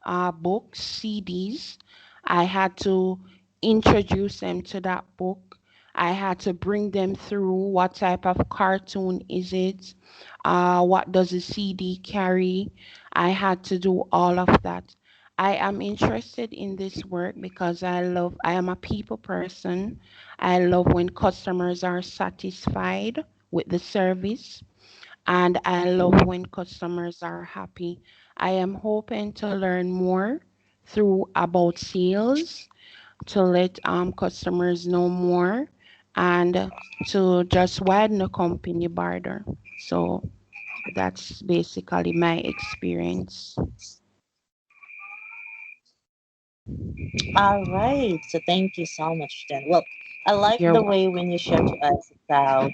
books, CDs. I had to introduce them to that book. I had to bring them through what type of cartoon is it, what does a CD carry. I had to do all of that. I am interested in this work because I am a people person. I love when customers are satisfied with the service, and I love when customers are happy. I am hoping to learn more through about sales, to let customers know more, and to just widen the company border. So that's basically my experience. All right. So thank you so much, Jen. Well, I like You're the welcome. way when you share to us about,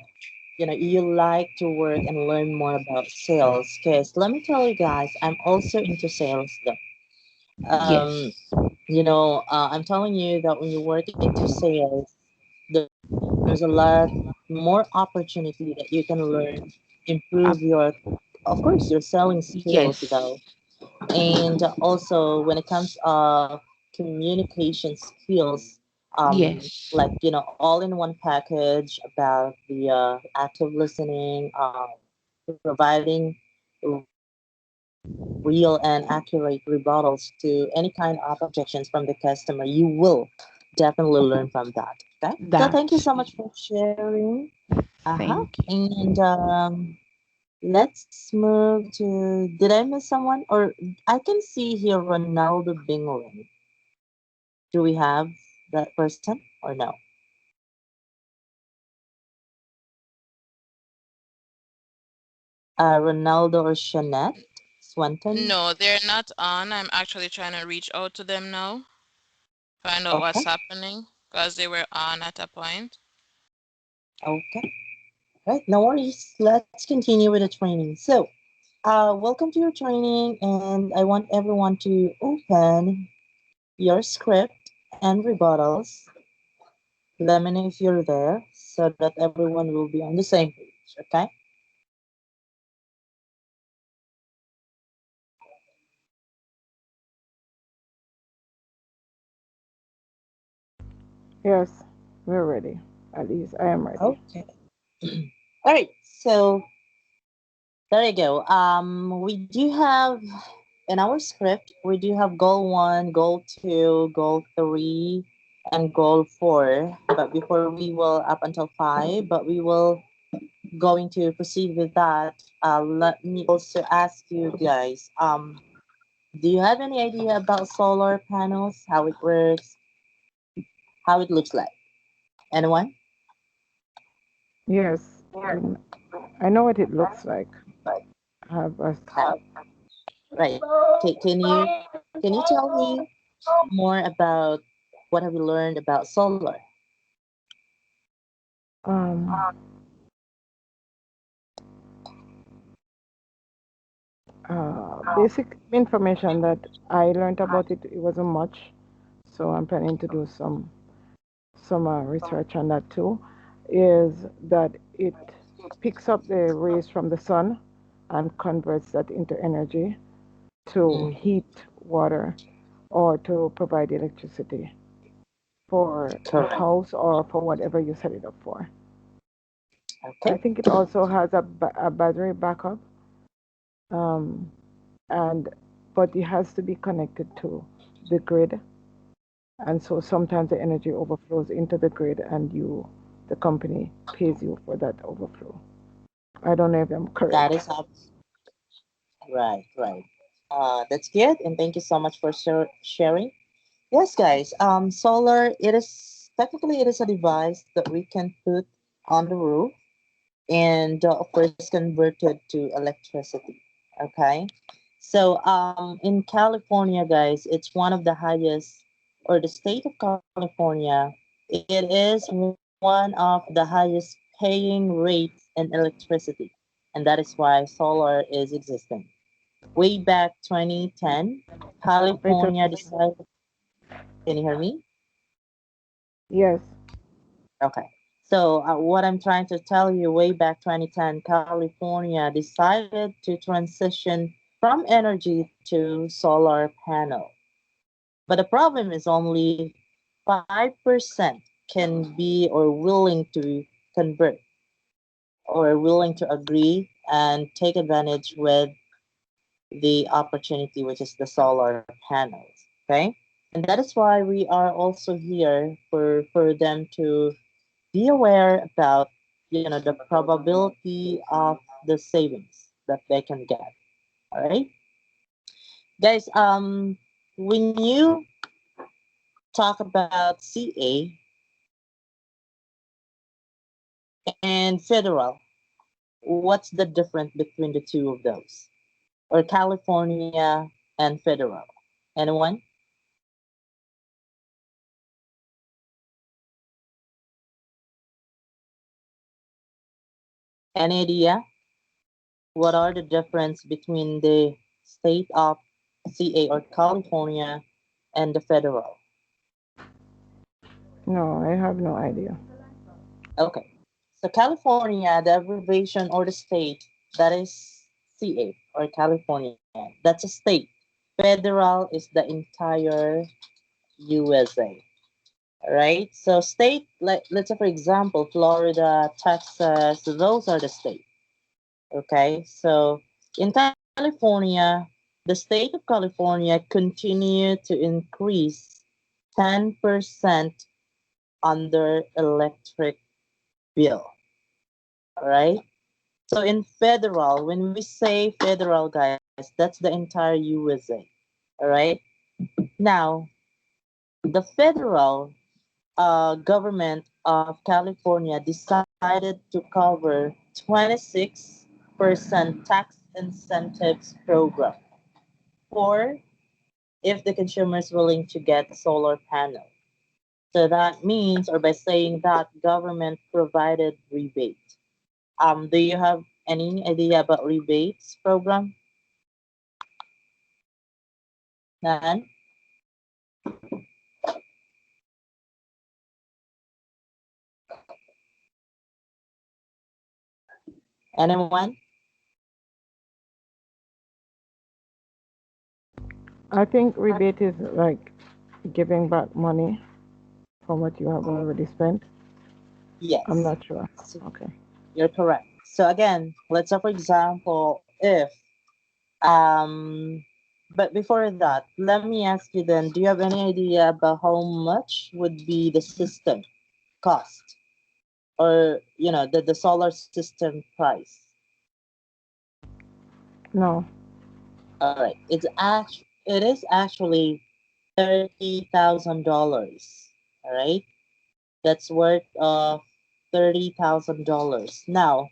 you like to work and learn more about sales. Because let me tell you guys, I'm also into sales though. Um, Yes. I'm telling you that when you work into sales, there's a lot more opportunity that you can learn, improve Uh, of course, your selling skills though. yes. And also when it comes communication skills, Yes. like all in one package about the active listening, providing real and accurate rebuttals to any kind of objections from the customer, you will definitely learn from that. Okay, so thank you so much for That's sharing. Uh-huh. thank you. And let's move to, did I miss someone? Or I can see here Ronaldo Bingling. Do we have that person or no? Ronaldo or Shanette Swenton? No, they're not on. I'm actually trying to reach out to them now, find out what's Okay, happening, because they were on at a point. okay. Right, no worries. Let's continue with the training. So, welcome to your training, and I want everyone to open your script and rebuttals. Let me know if you're there so that everyone will be on the same page, okay? Yes, we're ready. At least I am ready. Okay. All right, so there you go. We do have in our script, we do have goal one, goal two, goal three, and goal four. But before we will up until five, but we will going to proceed with that. Let me also ask you guys. Do you have any idea about solar panels? How it works? How it looks like? Anyone? Yes, I know what it looks like. Have us. Right. Can you tell me more about what have you learned about solar? Um, Basic information that I learned about it. It wasn't much, so I'm planning to do some research on that too. Is that it picks up the rays from the sun and converts that into energy to Mm, heat water or to provide electricity for a correct. house or for whatever you set it up for. I Okay. think it also has a battery backup, um, and but it has to be connected to the grid, and so sometimes the energy overflows into the grid, and the company pays you for that overflow. I don't know if I'm That correct. is right, right. That's good, and thank you so much for sharing. Yes, guys. Solar. It is a device that we can put on the roof, and of course converted to electricity. Okay. So in California, guys, it's one of the highest, or the state of California, it is one of the highest paying rates in electricity, and that is why solar is existing. Way back 2010, Wait a California minute. decided. Can you hear me? Yes. Okay. So what I'm trying to tell you, way back 2010, California decided to transition from energy to solar panel. But the problem is only 5% can be or willing to convert or willing to agree and take advantage with the opportunity, which is the solar panels. Okay. And that is why we are also here for them to be aware about, the probability of the savings that they can get. All right. Guys, when you talk about CA and federal, what's the difference between the two of those? Or California and federal? Anyone? Any idea? What are the difference between the state of CA or California and the federal? No, I have no idea. Okay. So California, the abbreviation or the state, that is CA or California. That's a state. Federal is the entire USA. Right? So state, let's say for example, Florida, Texas, those are the states. Okay, so in California, the state of California continue to increase 10% on their electric bill. All right. So in federal, when we say federal, guys, that's the entire USA. All right. Now, the federal government of California decided to cover 26% tax incentives program for if the consumer is willing to get solar panel. So that means, or by saying that, government provided rebate. Do you have any idea about rebates program? None? Anyone? I think rebate is like giving back money from what you have already spent. I'm Yes, not sure. so Okay. you're correct. So again, let's say for example, if but before that, let me ask you then, do you have any idea about how much would be the system cost or the solar system price? No. All right, it is actually $30,000. All right, that's worth of $30,000. Now,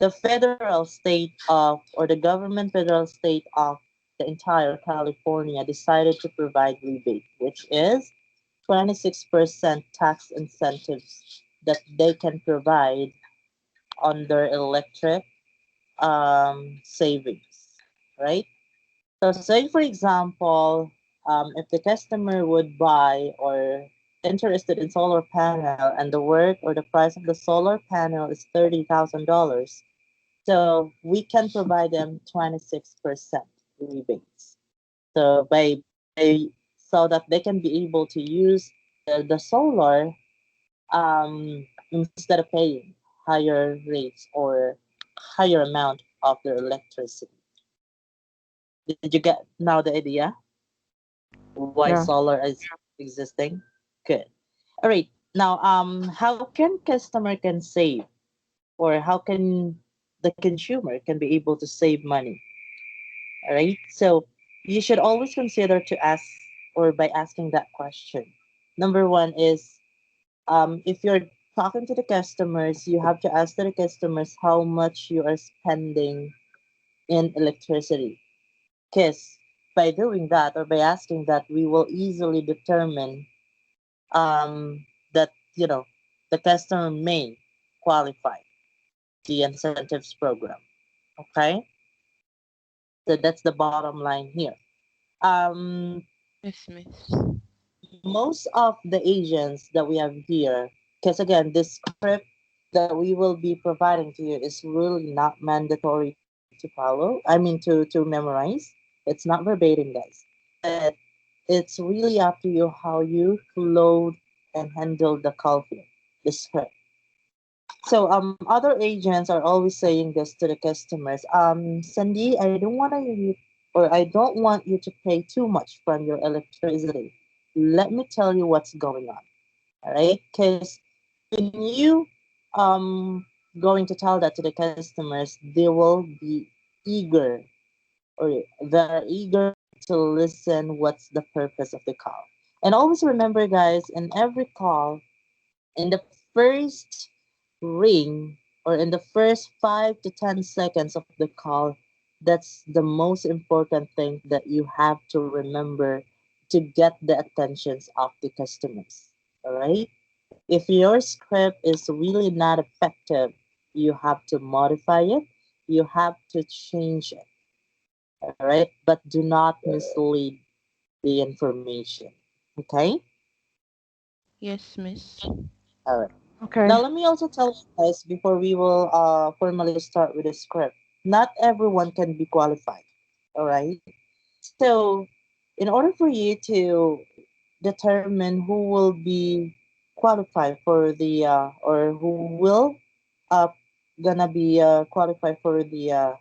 the federal state of or the government federal state of the entire California decided to provide rebate, which is 26% tax incentives that they can provide on their electric savings, right? So say for example, if the customer would buy or interested in solar panel and the work or the price of the solar panel is $30,000, so we can provide them 26% rebates. So so that they can be able to use the solar instead of paying higher rates or higher amount of their electricity. Did you get now the idea why Yeah. solar is existing? Good. All right. Now, how can customer can save, or how can the consumer can be able to save money? All right. So you should always consider to ask or by asking that question. Number one is if you're talking to the customers, you have to ask the customers how much you are spending in electricity. Because by doing that or by asking that, we will easily determine that the customer may qualify the incentives program. Okay, so that's the bottom line here. Um, Yes, miss. most of the agents that we have here, because again, this script that we will be providing to you is really not mandatory to to follow. I mean to memorize. It's not verbatim, guys. But it's really up to you how you load and handle the call flow, the script. So other agents are always saying this to the customers. Sandy, I don't want you or I don't want you to pay too much from your electricity. Let me tell you what's going on. All right? Because when you um going to tell that to the customers, they will be eager or they're eager to listen what's the purpose of the call. And always remember, guys, in every call, in the first ring or in the first 5 to 10 seconds of the call, that's the most important thing that you have to remember to get the attentions of the customers. All right. If your script is really not effective, you have to modify it, you have to change it. All right. But do not mislead the information. Okay. Yes, miss. All right. Okay. Now, let me also tell you guys before we will formally start with the script. Not everyone can be qualified. All right. So, in order for you to determine who will be qualified for the or who will uh gonna be qualified for the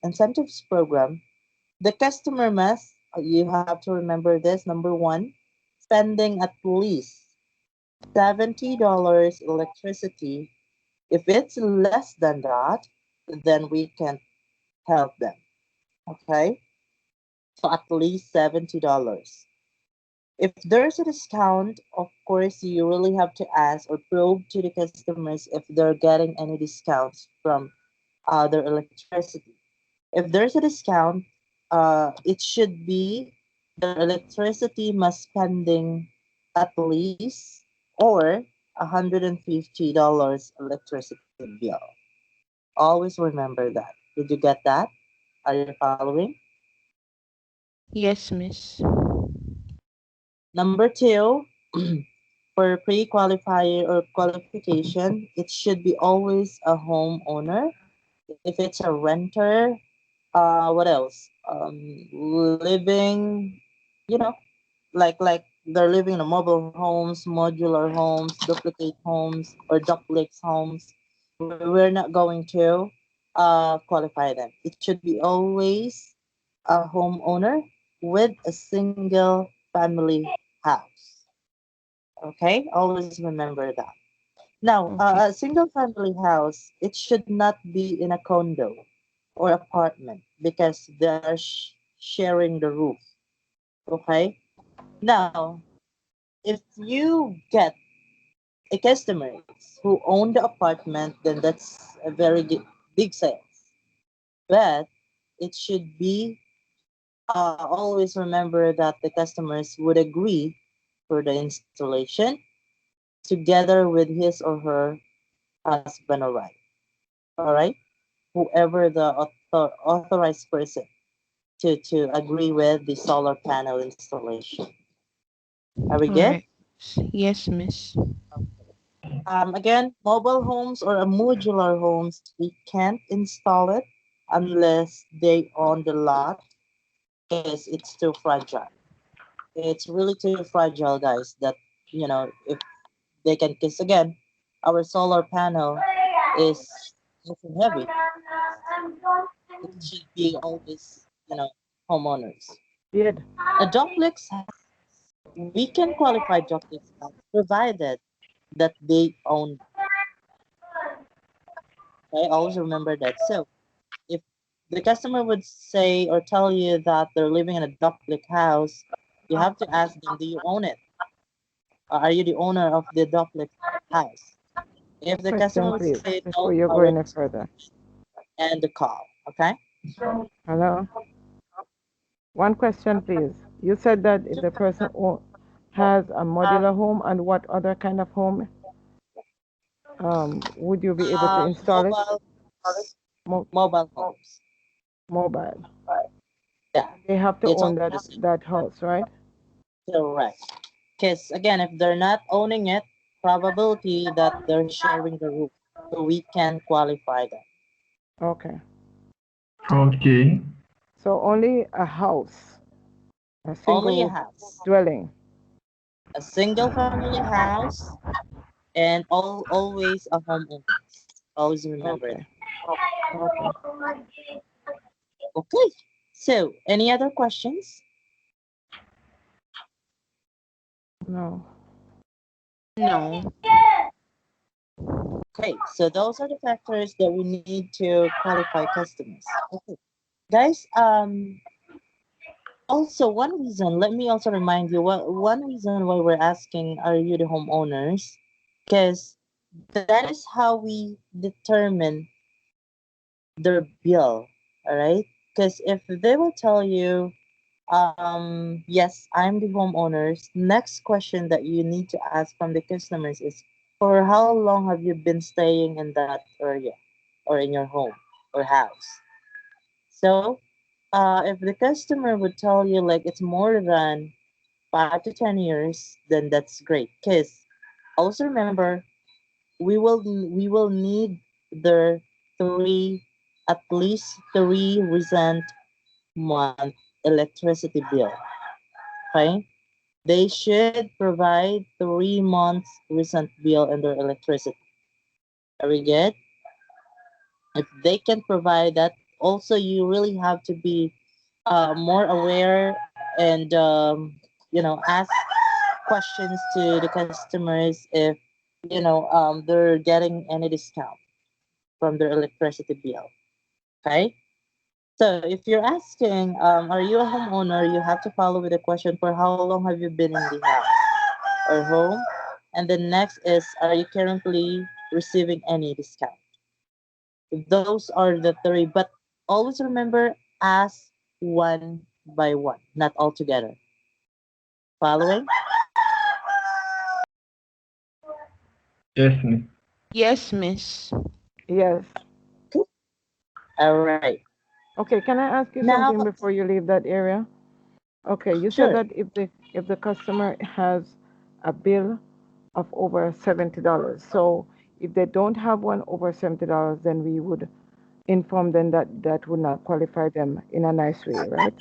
incentives program, the customer must you have to remember this. Number one, spending at least $70 electricity. If it's less than that, then we can help them. Okay? So at least $70. If there's a discount, of course, you really have to ask or probe to the customers if they're getting any discounts from their electricity. If there's a discount, it should be their electricity must spending at least or $150 electricity bill. Always remember that. Did you get that? Are you following? Yes, miss. Number two, for pre-qualifier or qualification, it should be always a homeowner. If it's a renter, what else? Living, you know, like they're living in a mobile homes, modular homes, duplicate homes, or duplex homes. We're not going to qualify them. It should be always a homeowner with a single family house. Okay, always remember that. Now, Okay. a single family house, it should not be in a condo or apartment because they are sharing the roof. Okay. Now, if you get a customers who own the apartment, then that's a very big sales. But it should be always remember that the customers would agree for the installation together with his or her husband or wife. All right, whoever the authorized person to agree with the solar panel installation. Are we All good? right. Yes, miss. Again, mobile homes or a modular homes, we can't install it unless they own the lot because it's too fragile. It's really too fragile, guys, that, if they can, because again, our solar panel is too heavy. It should be always, homeowners. Did. A duplex, we can qualify duplex house provided that they own. I always remember that. So if the customer would say or tell you that they're living in a duplex house, you have to ask them, do you own it? Or are you the owner of the duplex house? If the customer Question, would please, say before no, you go our any further. and the call. Okay? Hello? One question, please. You said that if the person has a modular home, and what other kind of home would you be able to install it? Mobile Mo mobile homes. Mobile. Yeah, They have to it's own only that the same. that house, right? Correct. Because again, if they're not owning it, probability that they're sharing the roof, so we can qualify them. Okay. Okay. So only a house, a Only a single house, dwelling. a single family house, and always a homeowner. Always remember Okay. that. Okay. Okay. So, any other questions? No. No. Okay, so those are the factors that we need to qualify customers. Okay, guys. Also, one reason. Let me also remind you. One reason why we're asking, are you the homeowners? Because that is how we determine their bill. All right. Because if they will tell you, yes, I'm the homeowners. Next question that you need to ask from the customers is, for how long have you been staying in that area or in your home or house? So, if the customer would tell you like it's more than 5 to 10 years, then that's great. Cause also remember, we will need the three at least 3 recent month electricity bill. Okay, they should provide 3 months recent bill in their electricity. Are we good? If they can provide that, also you really have to be more aware and ask questions to the customers if they're getting any discount from their electricity bill. Okay, so if you're asking, are you a homeowner, you have to follow with the question, for how long have you been in the house or home, and then next is, are you currently receiving any discount? Those are the three, but always remember, ask one by one, not all together. Following? Yes, miss. Yes, miss. Yes. All right. Okay, can I ask you Now, something before you leave that area? Okay, you said sure. that if the customer has a bill of over $70, so if they don't have one over $70, then we would inform them that that would not qualify them in a nice way, right?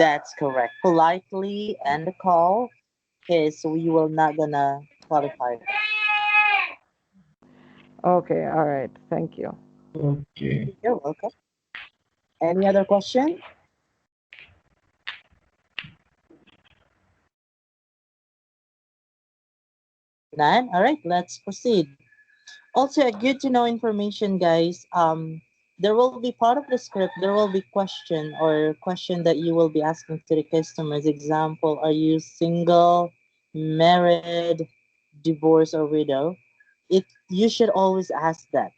That's correct. Politely end the call, because we will not gonna qualify that. Okay, all right. Thank you. Okay. You're welcome. Any other question? None? All right, let's proceed. Also, good to know information, guys. There will be part of the script. There will be question that you will be asking to the customers. Example: are you single, married, divorced, or widow? It You should always ask that.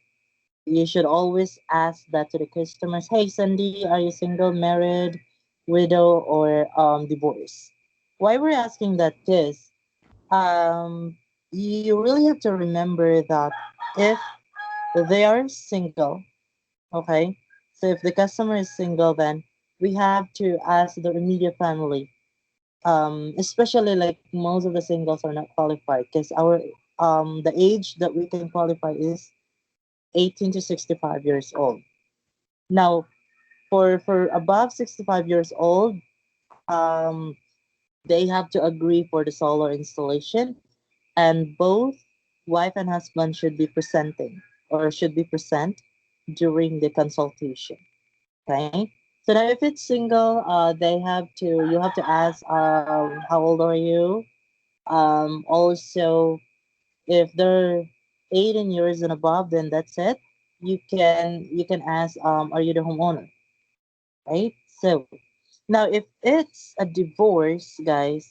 You should always ask that to the customers. Hey, Sandy, are you single, married, widow, or divorced? Why we're asking that is, um, you really have to remember that if they are single, okay, so if the customer is single, then we have to ask the immediate family. Especially like most of the singles are not qualified because our the age that we can qualify is 18 to 65 years old. Now, for above 65 years old, um, they have to agree for the solar installation, and both wife and husband should be presenting or should be present during the consultation. Okay. So now if it's single, you have to ask, how old are you? Also, if they're 18 years and above, then that's it. You can ask, are you the homeowner? Right. So now if it's a divorce, guys,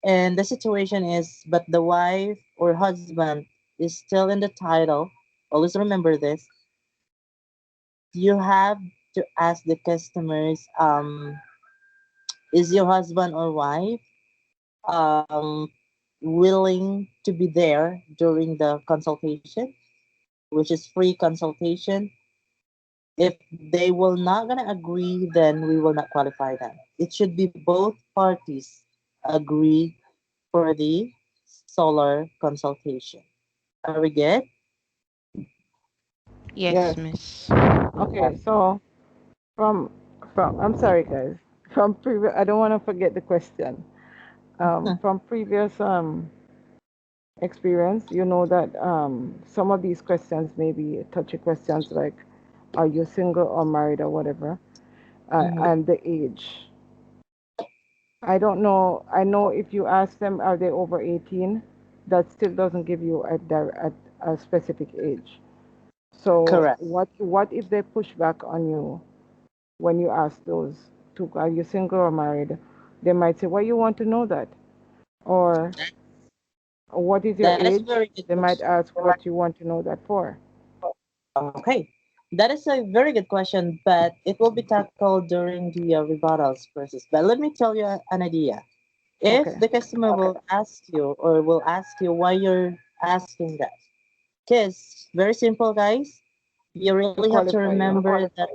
and the situation is, but the wife or husband is still in the title, always remember this. You have to ask the customers, is your husband or wife um, willing to be there during the consultation, which is free consultation? If they will not gonna agree, then we will not qualify them. It should be both parties agree for the solar consultation. Are we good? Yes, Yes. miss. Okay. So from I'm sorry, guys. From previous, I don't want to forget the question. From previous experience, you know that some of these questions may be touchy questions like, are you single or married or whatever, Mhm. and the age. I don't know. I know if you ask them, are they over 18, that still doesn't give you a specific age. So Correct. what if they push back on you when you ask those two, are you single or married? They might say, why you want to know that? Or what is your That is a age? very good They might question. ask what you want to know that for. Okay. That is a very good question, but it will be tackled during the rebuttals process. But let me tell you an idea. If Okay. the customer will ask you or will ask you why you're asking that, because very simple, guys, you To really have to qualify you. remember that,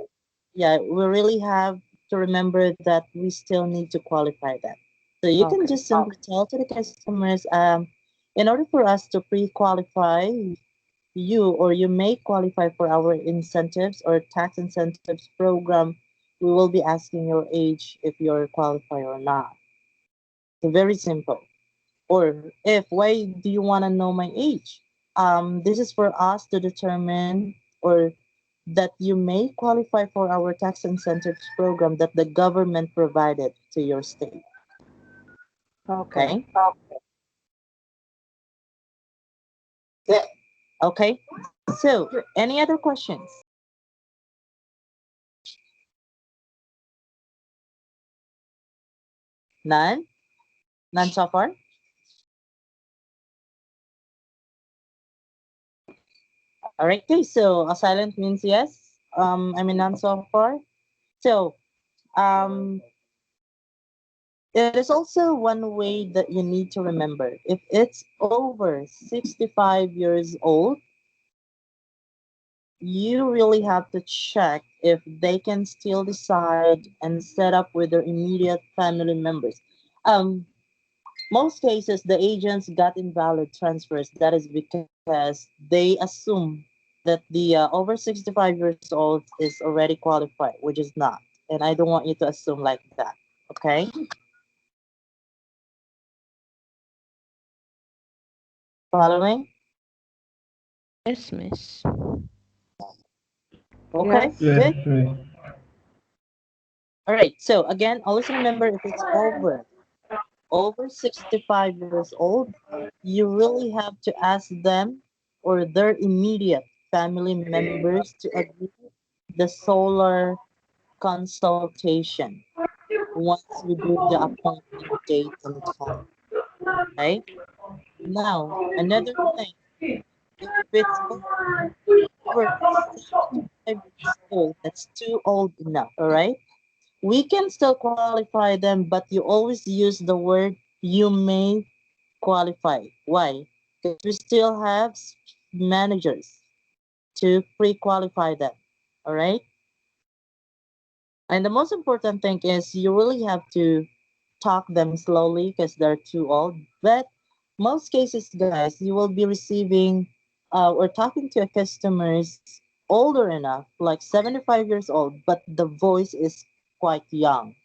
yeah, we really have to remember that we still need to qualify that. So you can Okay. just simply tell to the customers, in order for us to pre-qualify you or you may qualify for our incentives or tax incentives program, we will be asking your age if you're qualified or not. So very simple. Or if why do you want to know my age? This is for us to determine or that you may qualify for our tax incentives program that the government provided to your state. Okay. Okay. Yeah. Okay. So any other questions? None. None so far. All right. Okay. So a silent means yes. I mean none so far. So um, it is also one way that you need to remember. If it's over 65 years old, you really have to check if they can still decide and set up with their immediate family members. Um, most cases, the agents got invalid transfers. That is because they assume that the over 65 years old is already qualified, which is not. And I don't want you to assume like that. Okay? Following? Yes, miss. Okay, Yes. Yes, good. miss. All right. So again, always remember if it's over 65 years old, you really have to ask them or their immediate family members to agree the solar consultation once we do the appointment date and time. Okay. Now, another thing, if it's over 75 years old, that's too old enough. All right. We can still qualify them, but you always use the word you may qualify. Why? Because we still have managers to pre-qualify them. All right. And the most important thing is you really have to talk them slowly because they're too old. But most cases, guys, you will be receiving or talking to a customers older enough, like 75 years old, but the voice is quite young.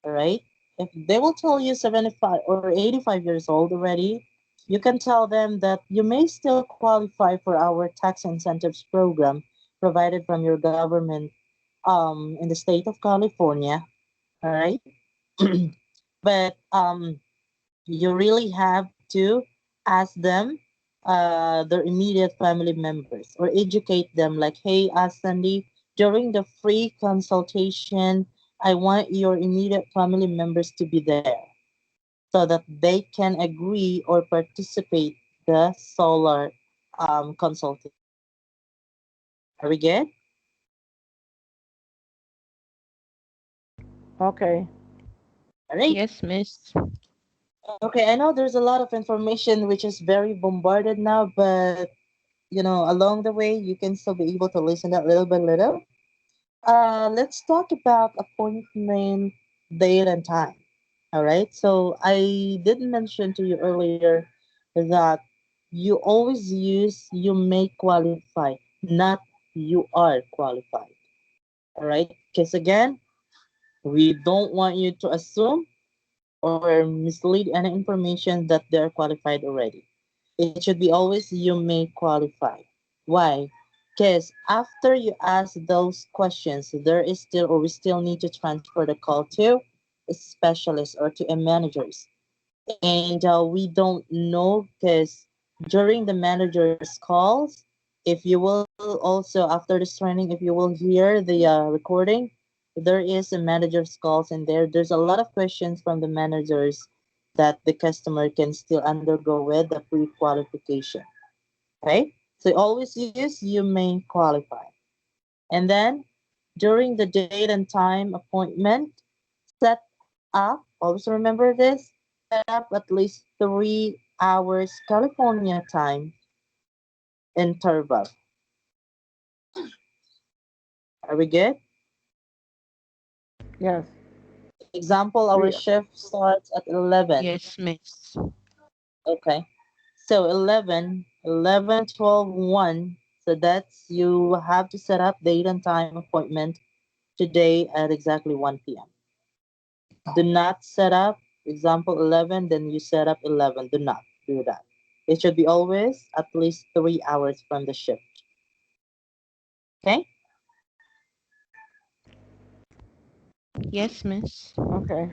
All right. If they will tell you 75 or 85 years old already, you can tell them that you may still qualify for our tax incentives program provided from your government in the state of California. All right. But you really have to ask them their immediate family members or educate them like, hey, Sandy, during the free consultation, I want your immediate family members to be there so that they can agree or participate the solar consultation. Are we good? Okay. All right. Yes, miss. Okay, I know there's a lot of information which is very bombarded now, but along the way you can still be able to listen that little by little. Let's talk about appointment date and time. All right. So I did mention to you earlier that you always use you may qualify, not you are qualified. All right? Because again, we don't want you to assume or mislead any information that they're qualified already. It should be always you may qualify. Why? Because after you ask those questions, there is still, or we still need to transfer the call to a specialist or to a managers. And we don't know because during the manager's calls, if you will also after this training, if you will hear the recording, there is a manager's calls and there's a lot of questions from the managers that the customer can still undergo with the pre-qualification. Okay, so always use you may qualify. And then during the date and time appointment, set up, always remember this, set up at least 3 hours California time interval. Are we good? Yes. Example, our Three. shift starts at 11. Yes, miss. Okay. So 11, 11, 12, 1. So that's, you have to set up date and time appointment today at exactly 1 p.m. Do not set up, example 11, then you set up 11. Do not do that. It should be always at least 3 hours from the shift. Okay? Yes, miss. Okay.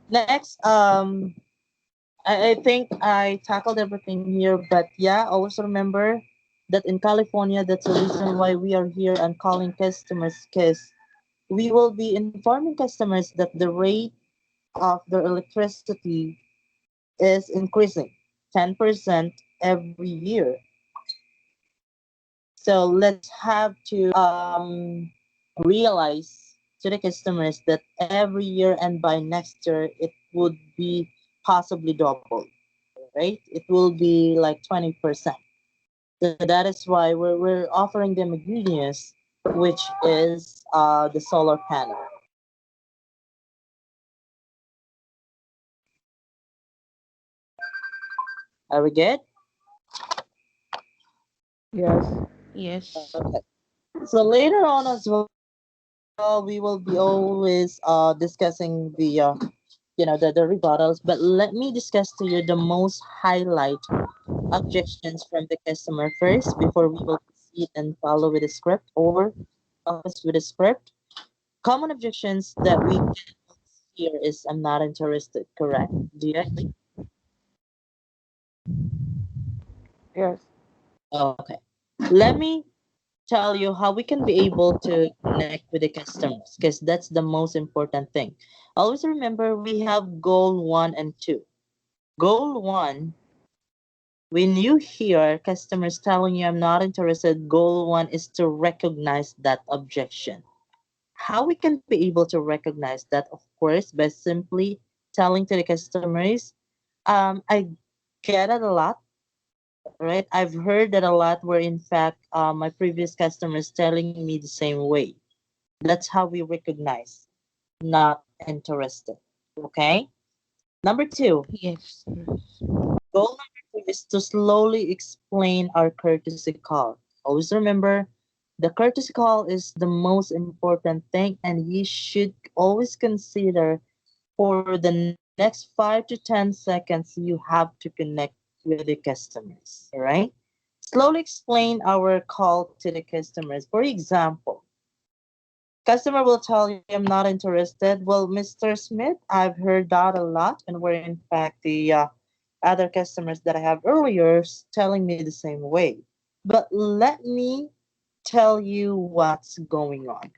Next, I think I tackled everything here, but yeah, always remember that in California, that's the reason why we are here and calling customers, because we will be informing customers that the rate of their electricity is increasing 10% every year. So let's have to realize to the customers that every year and by next year it would be possibly double, right? It will be like 20%. So that is why we're offering them a good news, which is the solar panel. Are we good? Yes. Yes. Okay. So later on as well, we will be always discussing the rebuttals. But let me discuss to you the most highlight objections from the customer first before we will proceed and follow with the script or focus with the script. Common objections that we can hear is I'm not interested, correct? Do you agree? Yes. Okay. Let me tell you how we can be able to connect with the customers because that's the most important thing. Always remember we have goal one and two. Goal one, when you hear customers telling you I'm not interested, goal one is to recognize that objection. How we can be able to recognize that, of course, by simply telling to the customers, I get it a lot, right? I've heard that a lot where in fact my previous customers telling me the same way. That's how we recognize not interested. Okay. Number two, Yes, miss. goal number two is to slowly explain our courtesy call. Always remember, the courtesy call is the most important thing, and you should always consider for the next 5 to 10 seconds you have to connect with the customers. All right. Slowly explain our call to the customers. For example, customer will tell you, I'm not interested. Well, Mr. Smith, I've heard that a lot, and where in fact the other customers that I have earlier telling me the same way. But let me tell you what's going on,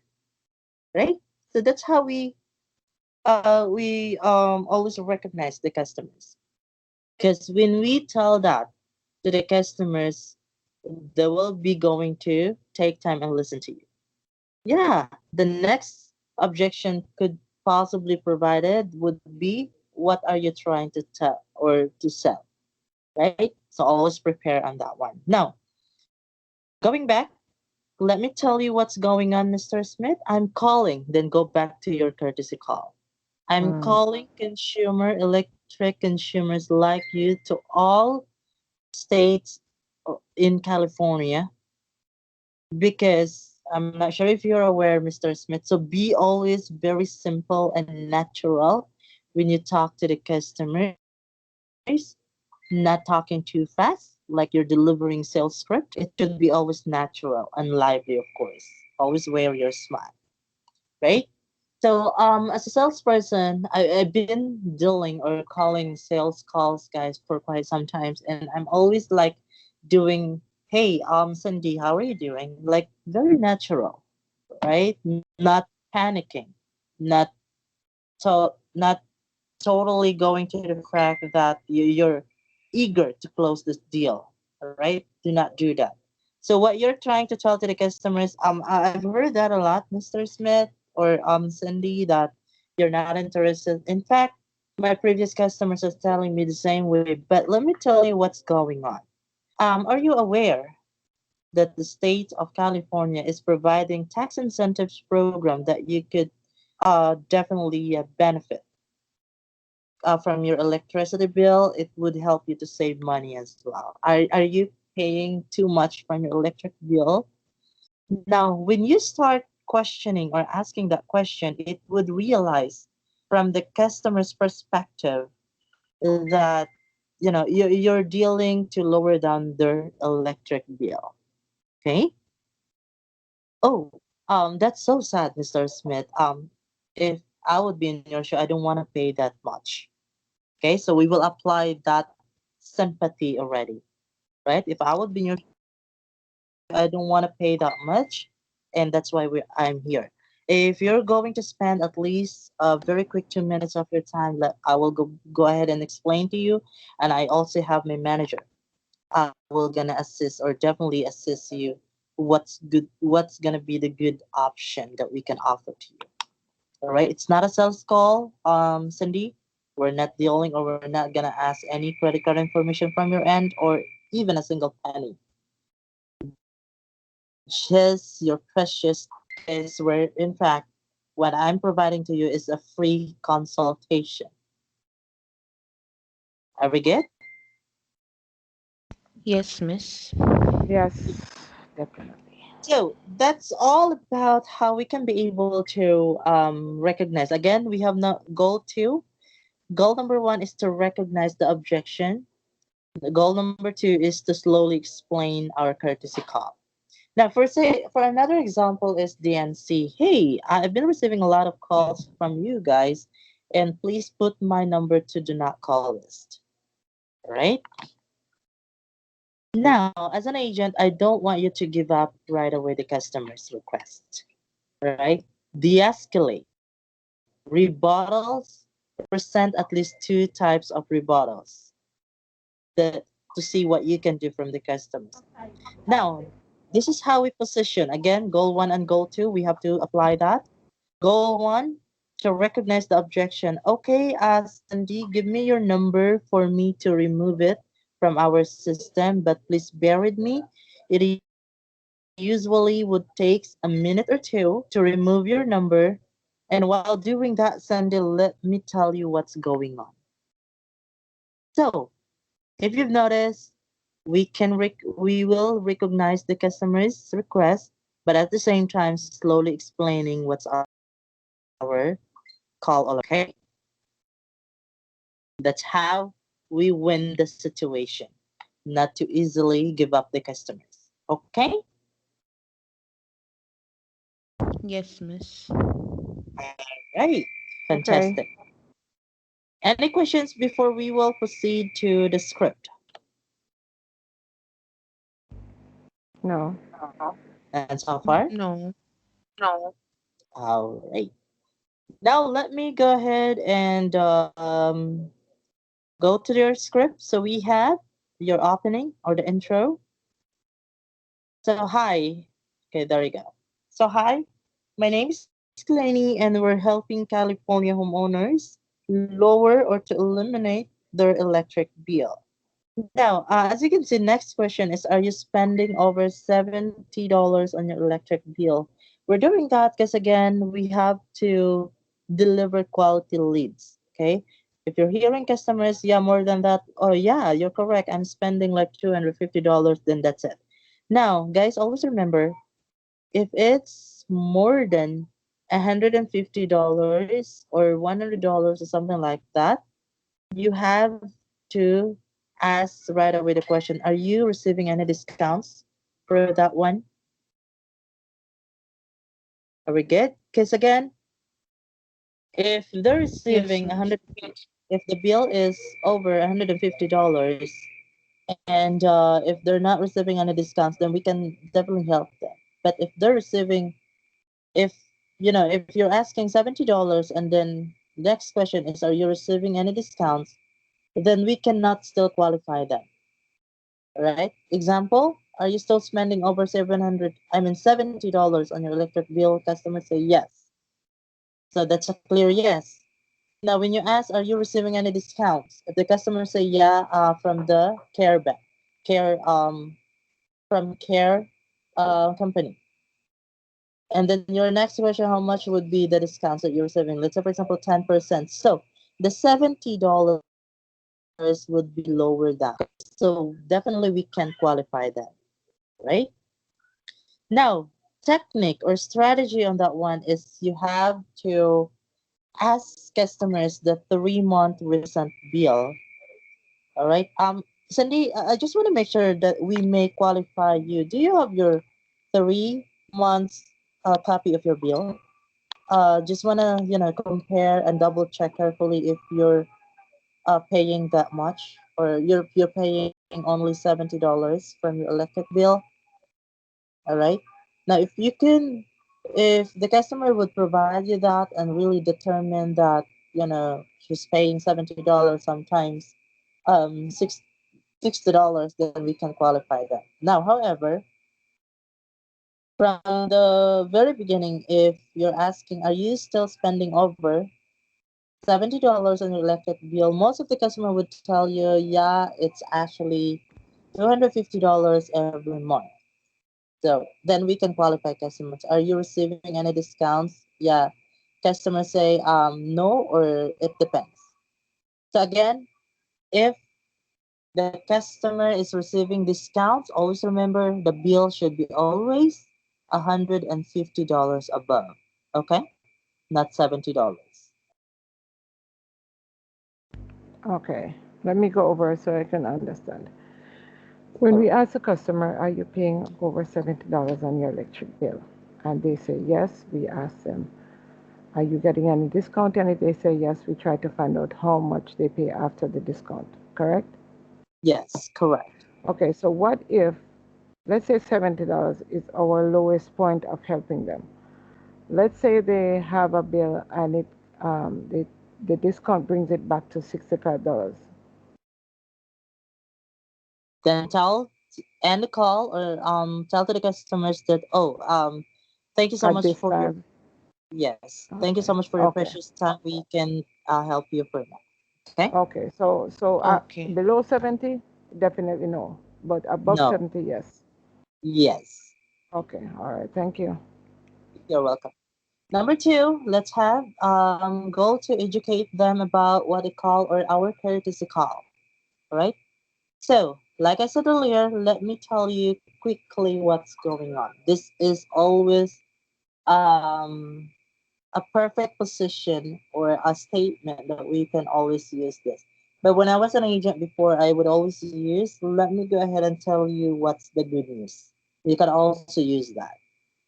right? So that's how we always recognize the customers. Because when we tell that to the customers, they will be going to take time and listen to you. Yeah, the next objection could possibly provided would be, what are you trying to tell or to sell, right? So always prepare on that one. Now, going back, let me tell you what's going on, Mr. Smith. I'm calling, then go back to your courtesy call. I'm Mm. calling electric consumers like you to all states in California because I'm not sure if you're aware, Mr. Smith. So be always very simple and natural when you talk to the customers, not talking too fast, like you're delivering sales script. It should be always natural and lively, of course. Always wear your smile, right? So, as a salesperson, I've been dealing or calling sales calls, guys, for quite some times, and I'm always like doing, "Hey, Cindy, how are you doing?" Like very natural, right? Not panicking, not not totally going to the fact that you're eager to close this deal. All right, do not do that. So what you're trying to tell to the customers, I've heard that a lot, Mr. Smith or Cindy, that you're not interested. In fact, my previous customers are telling me the same way. But let me tell you what's going on. Are you aware that the state of California is providing tax incentives program that you could definitely benefit from your electricity bill? It would help you to save money as well. Are you paying too much from your electric bill? Now, when you start questioning or asking that question, it would realize from the customer's perspective that you're dealing to lower down their electric bill. Okay. Oh, that's so sad, Mr. Smith. If I would be in your shoe, I don't want to pay that much. Okay, so we will apply that sympathy already, right? If I would be in your shoe, I don't want to pay that much, and that's why I'm here. If you're going to spend at least a very quick 2 minutes of your time, I will go ahead and explain to you, and I also have my manager. Will gonna assist or definitely assist you. What's good? What's gonna be the good option that we can offer to you? All right, it's not a sales call, Cindy. We're not dealing or we're not gonna ask any credit card information from your end or even a single penny. Just your precious is where, in fact, what I'm providing to you is a free consultation. Are we good? Yes, miss. Yes, definitely. So that's all about how we can be able to recognize. Again, we have no goal two. Goal number one is to recognize the objection. The goal number two is to slowly explain our courtesy call. Now, for another example is DNC. Hey, I've been receiving a lot of calls from you guys, and please put my number to do not call list. Right? Now, as an agent, I don't want you to give up right away the customer's request. Right? De-escalate. Rebuttals. Present at least two types of rebuttals that to see what you can do from the customers. Now, this is how we position. Again, goal one and goal two, we have to apply that. Goal one, to recognize the objection. Okay, Cindy, give me your number for me to remove it from our system, but please bear with me. It usually would take a minute or two to remove your number. And while doing that, Cindy, let me tell you what's going on. So, if you've noticed, we will recognize the customer's request, but at the same time slowly explaining what's our call all about. Okay, that's how we win the situation, not to easily give up the customers. Okay, Yes, miss. right, Okay. fantastic. Any questions before we will proceed to the script? No. And so far, No. all right. Now let me go ahead and go to your script. So we have your opening or the intro. So hi. Okay, there you go. So hi, my name is Glenny and we're helping California homeowners lower or to eliminate their electric bill. Now, as you can see, next question is, are you spending over $70 on your electric bill? We're doing that because, again, we have to deliver quality leads. Okay. If you're hearing customers, yeah, more than that, oh, yeah, you're correct. I'm spending like $250, then that's it. Now, guys, always remember if it's more than $150 or $100 or something like that, you have to ask right away the question, are you receiving any discounts for that one? Are we good? Because again, if they're Yes, receiving miss. 100, if the bill is over $150, and if they're not receiving any discounts, then we can definitely help them. But if they're receiving, if if you're asking $70 and then next question is, are you receiving any discounts? Then we cannot still qualify them, right? Example, are you still spending over 700? I mean $70 on your electric bill? Customers say yes, so that's a clear yes. Now, when you ask, are you receiving any discounts? If the customer say yeah, from the care bank, care from care company. And then your next question, how much would be the discounts that you're receiving? Let's say, for example, 10%. So the $70 would be lower down. So definitely we can qualify that, right? Now, technique or strategy on that one is you have to ask customers the 3-month recent bill. All right. Sandy, I just want to make sure that we may qualify you. Do you have your 3 months copy of your bill? Just wanna compare and double check carefully if you're paying that much, or you're paying only $70 from your electric bill. All right. Now, if the customer would provide you that and really determine that she's paying $70 sometimes, $60, then we can qualify that. Now, however, from the very beginning, if you're asking, are you still spending over $70 on your electric bill? Most of the customer would tell you, yeah, it's actually $250 every month. So then we can qualify customers. Are you receiving any discounts? Yeah. Customers say no, or it depends. So again, if the customer is receiving discounts, always remember the bill should be always $150 above. Okay? Not $70. Okay, let me go over it so I can understand. When we ask a customer, are you paying over $70 on your electric bill? And they say yes, we ask them, are you getting any discount? And if they say yes, we try to find out how much they pay after the discount, correct? Yes, correct. Okay, so what if, let's say $70 is our lowest point of helping them. Let's say they have a bill and the discount brings it back to $65 Then end the call, or tell to the customers that, oh, thank you so at much this for your, time. yes, thank you Okay, so much for your okay, precious time. We can help you for that. Okay? okay. So Okay. below 70, definitely no, but above No. 70, yes. Yes. Okay, all right. Thank you. You're welcome. Number two, let's have goal to educate them about what they call, or our courtesy call. All right. So, like I said earlier, let me tell you quickly what's going on. This is always um, a perfect position or a statement that we can always use this. But when I was an agent before, I would always use, let me go ahead and tell you what's the good news. You can also use that.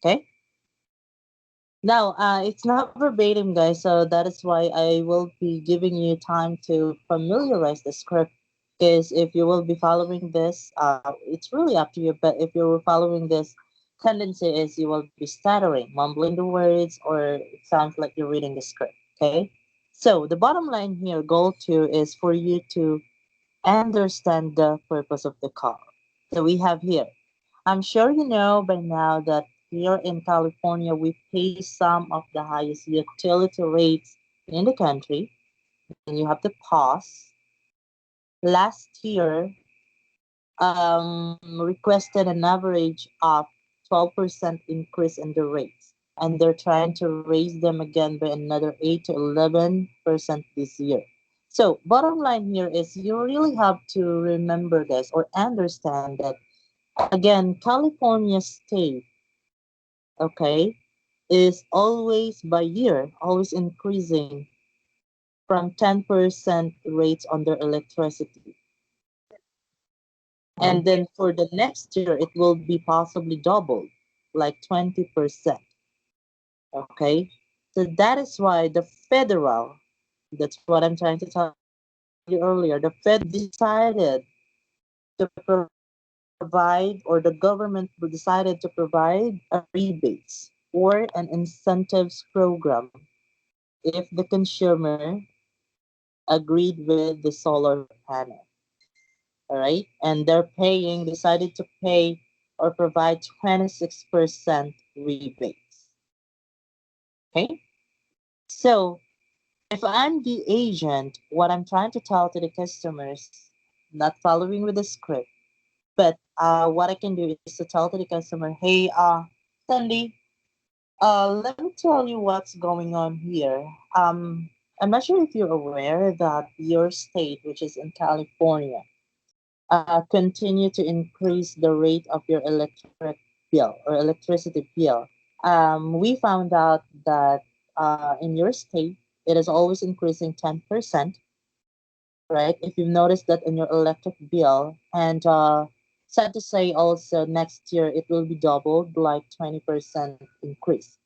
Okay. Now, it's not verbatim, guys, so that is why I will be giving you time to familiarize the script. Because if you will be following this, it's really up to you. But if you're following this, tendency is you will be stuttering, mumbling the words, or it sounds like you're reading the script. Okay. So the bottom line here, goal two, is for you to understand the purpose of the call. So we have here, I'm sure you know by now that here in California, we pay some of the highest utility rates in the country. And you have to pause. Last year, requested an average of 12% increase in the rates. And they're trying to raise them again by another 8 to 11% this year. So, bottom line here is you really have to remember this or understand that, again, California state okay, is always by year, always increasing from 10% rates on their electricity. And then for the next year, it will be possibly doubled, like 20%. Okay. So that is why the federal, that's what I'm trying to tell you earlier, the Fed decided to provide, or the government decided to provide a rebates or an incentives program if the consumer agreed with the solar panel. All right. And they're paying, decided to pay or provide 26% rebates. Okay. So if I'm the agent, what I'm trying to tell to the customers, not following with the script, but what I can do is to tell to the customer, hey, Sandy, let me tell you what's going on here. I'm not sure if you're aware that your state, which is in California, continue to increase the rate of your electric bill or electricity bill. We found out that in your state, it is always increasing 10%, right? If you've noticed that in your electric bill, and sad to say also next year it will be doubled, like 20% increase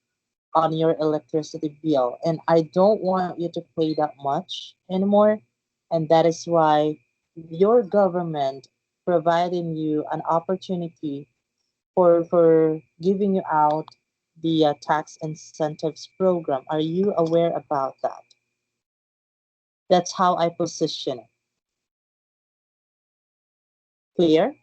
on your electricity bill. And I don't want you to pay that much anymore. And that is why your government providing you an opportunity for giving you out the tax incentives program. Are you aware about that? That's how I position it. Clear?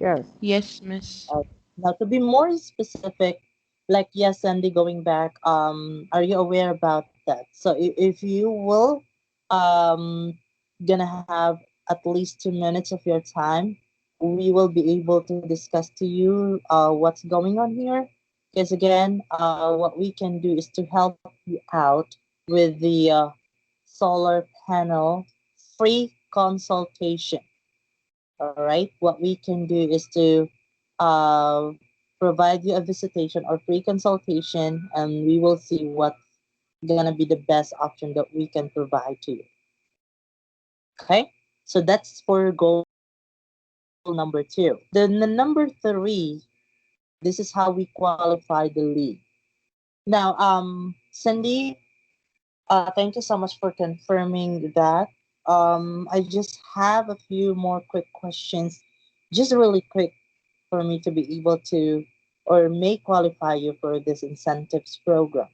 Yes. Yes, miss. Uh, Now, to be more specific, like yes, Sandy, going back, are you aware about that? So if you will, gonna have at least 2 minutes of your time, we will be able to discuss to you what's going on here. Because again, what we can do is to help you out with the solar panel free consultation. All right. What we can do is to uh, provide you a visitation or free consultation, and we will see what's gonna be the best option that we can provide to you. Okay. So that's for goal number two. Then the number three, this is how we qualify the lead. Now, Cindy, thank you so much for confirming that. I just have a few more quick questions, just really quick for me to be able to or may qualify you for this incentives program.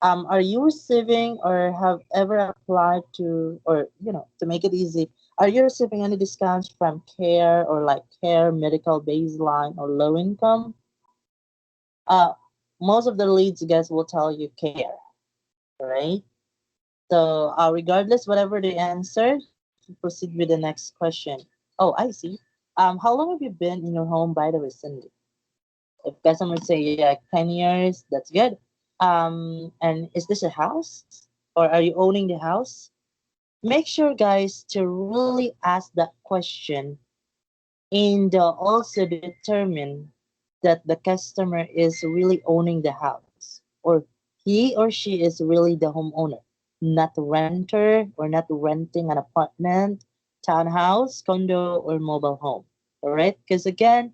Are you receiving or have ever applied to, or to make it easy, are you receiving any discounts from CARE or like CARE medical baseline or low income? Uh, Most of the leads guys will tell you CARE, right? So regardless, whatever the answer, proceed with the next question. Oh, I see. How long have you been in your home, by the way, Cindy? If customers say yeah, 10 years, that's good. And is this a house or are you owning the house? Make sure, guys, to really ask that question and also determine that the customer is really owning the house or he or she is really the homeowner, not a renter or not renting an apartment, townhouse, condo, or mobile home. All right? Because again,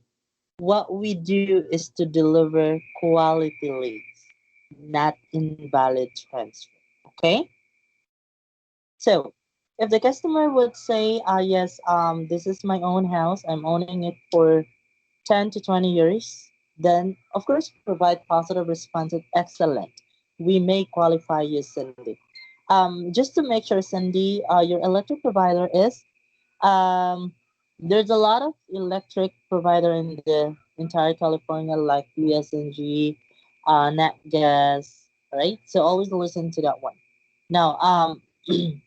what we do is to deliver quality leads, not invalid transfer. Okay? So if the customer would say, yes, this is my own house, I'm owning it for 10 to 20 years, then of course provide positive responses. Excellent. We may qualify you, Cindy. Just to make sure, Cindy, your electric provider is um, there's a lot of electric provider in the entire California, like USNG, Nat Gas, right? So always listen to that one. Now,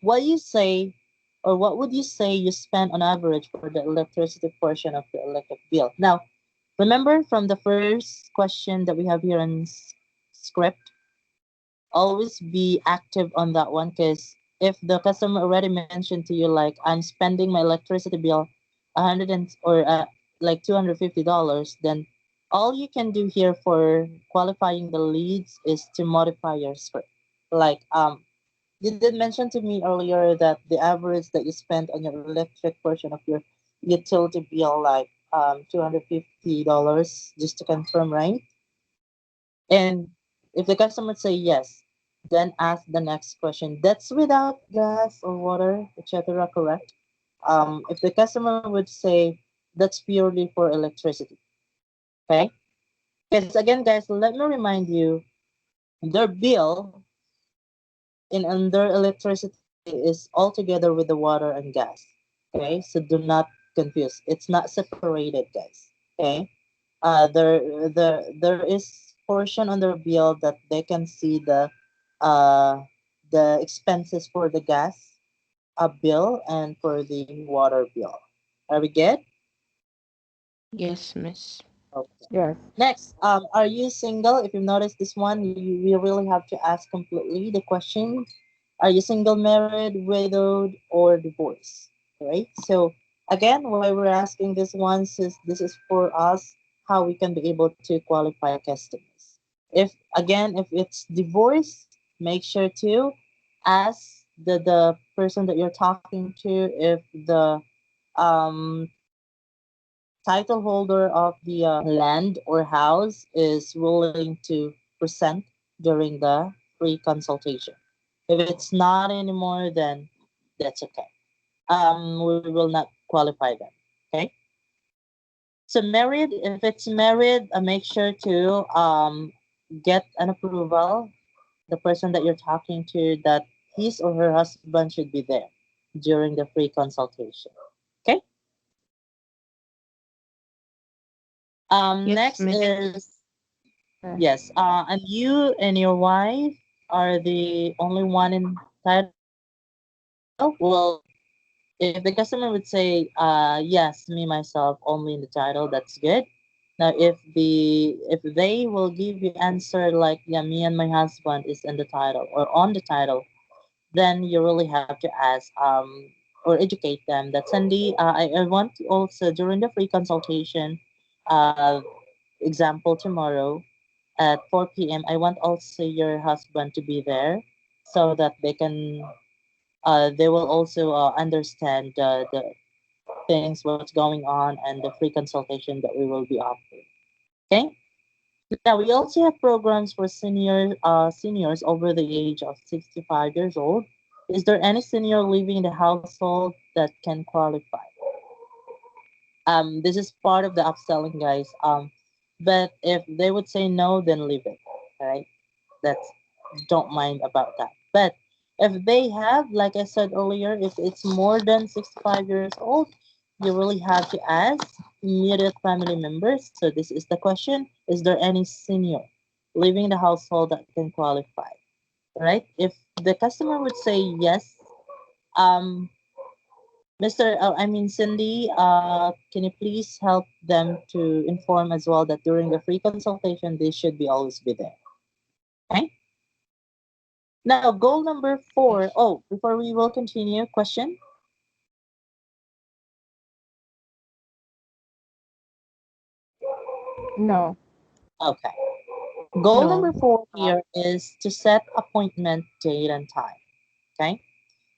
what you say, or what would you say you spend on average for the electricity portion of the electric bill? Now, remember from the first question that we have here in script, always be active on that one because if the customer already mentioned to you like I'm spending my electricity bill 100 and or like $250, then all you can do here for qualifying the leads is to modify your script. Like you did mention to me earlier that the average that you spend on your electric portion of your utility bill like $250 just to confirm, right? And if the customer say yes, then ask the next question. That's without gas or water, etc. Correct? If the customer would say that's purely for electricity, okay? Because again, guys, let me remind you, their bill in under electricity is all together with the water and gas. Okay, so do not confuse. It's not separated, guys. Okay, there is portion on their bill that they can see the expenses for the gas bill and for the water bill. Are we good? Yes, miss. Okay. Yes. Next, are you single? If you notice this one, you really have to ask completely the question: are you single, married, widowed, or divorced? Right. So again, why we're asking this one is this is for us how we can be able to qualify customers. If again, if it's divorce, make sure to ask the person that you're talking to if the um title holder of the land or house is willing to present during the free consultation. If it's not anymore, then that's okay. We will not qualify them. Okay. So married, if it's married, make sure to get an approval. The person that you're talking to that his or her husband should be there during the free consultation. Okay. Yes, Next miss. is Okay. yes, and you and your wife are the only one in title. Well, if the customer would say, yes, me myself only in the title, that's good. Now, if they will give you answer like, yeah, me and my husband is in the title or on the title, then you really have to ask or educate them that Sandy, I want to also during the free consultation, uh, example tomorrow at 4 p.m. I want also your husband to be there so that they will also understand things, what's going on, and the free consultation that we will be offering. Okay. Now we also have programs for seniors over the age of 65 years old. Is there any senior living in the household that can qualify? This is part of the upselling, guys. But if they would say no, then leave it. All right. That's don't mind about that. But if they have, like I said earlier, if it's more than 65 years old, you really have to ask immediate family members. So this is the question: is there any senior living in the household that can qualify? Right? If the customer would say yes, um, I mean Cindy, can you please help them to inform as well that during the free consultation they should be always be there. Okay. Now, goal number four. Yes. Oh, before we will continue, question. No. Okay. Goal number No. four here is to set appointment date and time. Okay.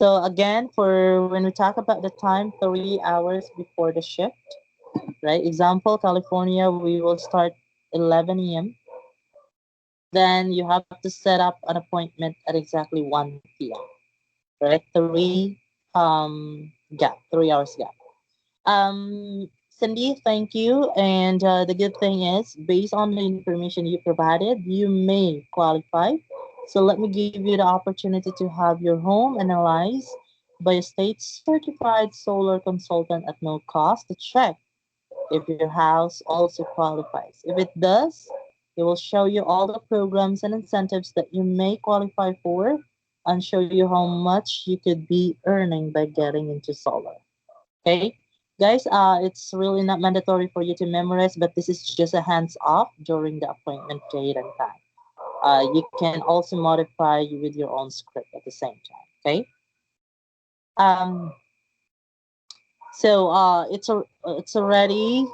So again, for when we talk about the time, 3 hours before the shift, right? Example, California, we will start 11 a.m. Then you have to set up an appointment at exactly 1 p.m. Right? 3 hours gap. Cindy, thank you. And the good thing is, based on the information you provided, you may qualify. So let me give you the opportunity to have your home analyzed by a state certified solar consultant at no cost to check if your house also qualifies. If it does, it will show you all the programs and incentives that you may qualify for and show you how much you could be earning by getting into solar. Okay, guys, it's really not mandatory for you to memorize, but this is just a hands off during the appointment date and time. You can also modify with your own script at the same time. Okay. Um. So it's already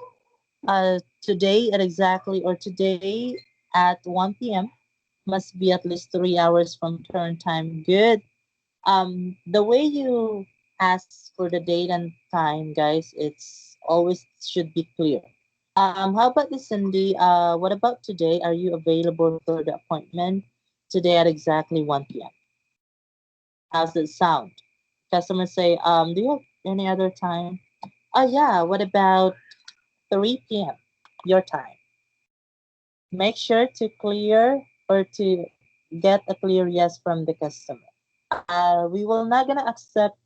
Today at exactly or today at 1 p.m. must be at least 3 hours from turn time. Good. The way you ask for the date and time, guys, it's always should be clear. How about this, Cindy? What about today? Are you available for the appointment today at exactly 1 p.m.? How's it sound? Customers say, do you have any other time? Oh yeah, what about 3 p.m. your time? Make sure to clear or to get a clear yes from the customer. We will not gonna accept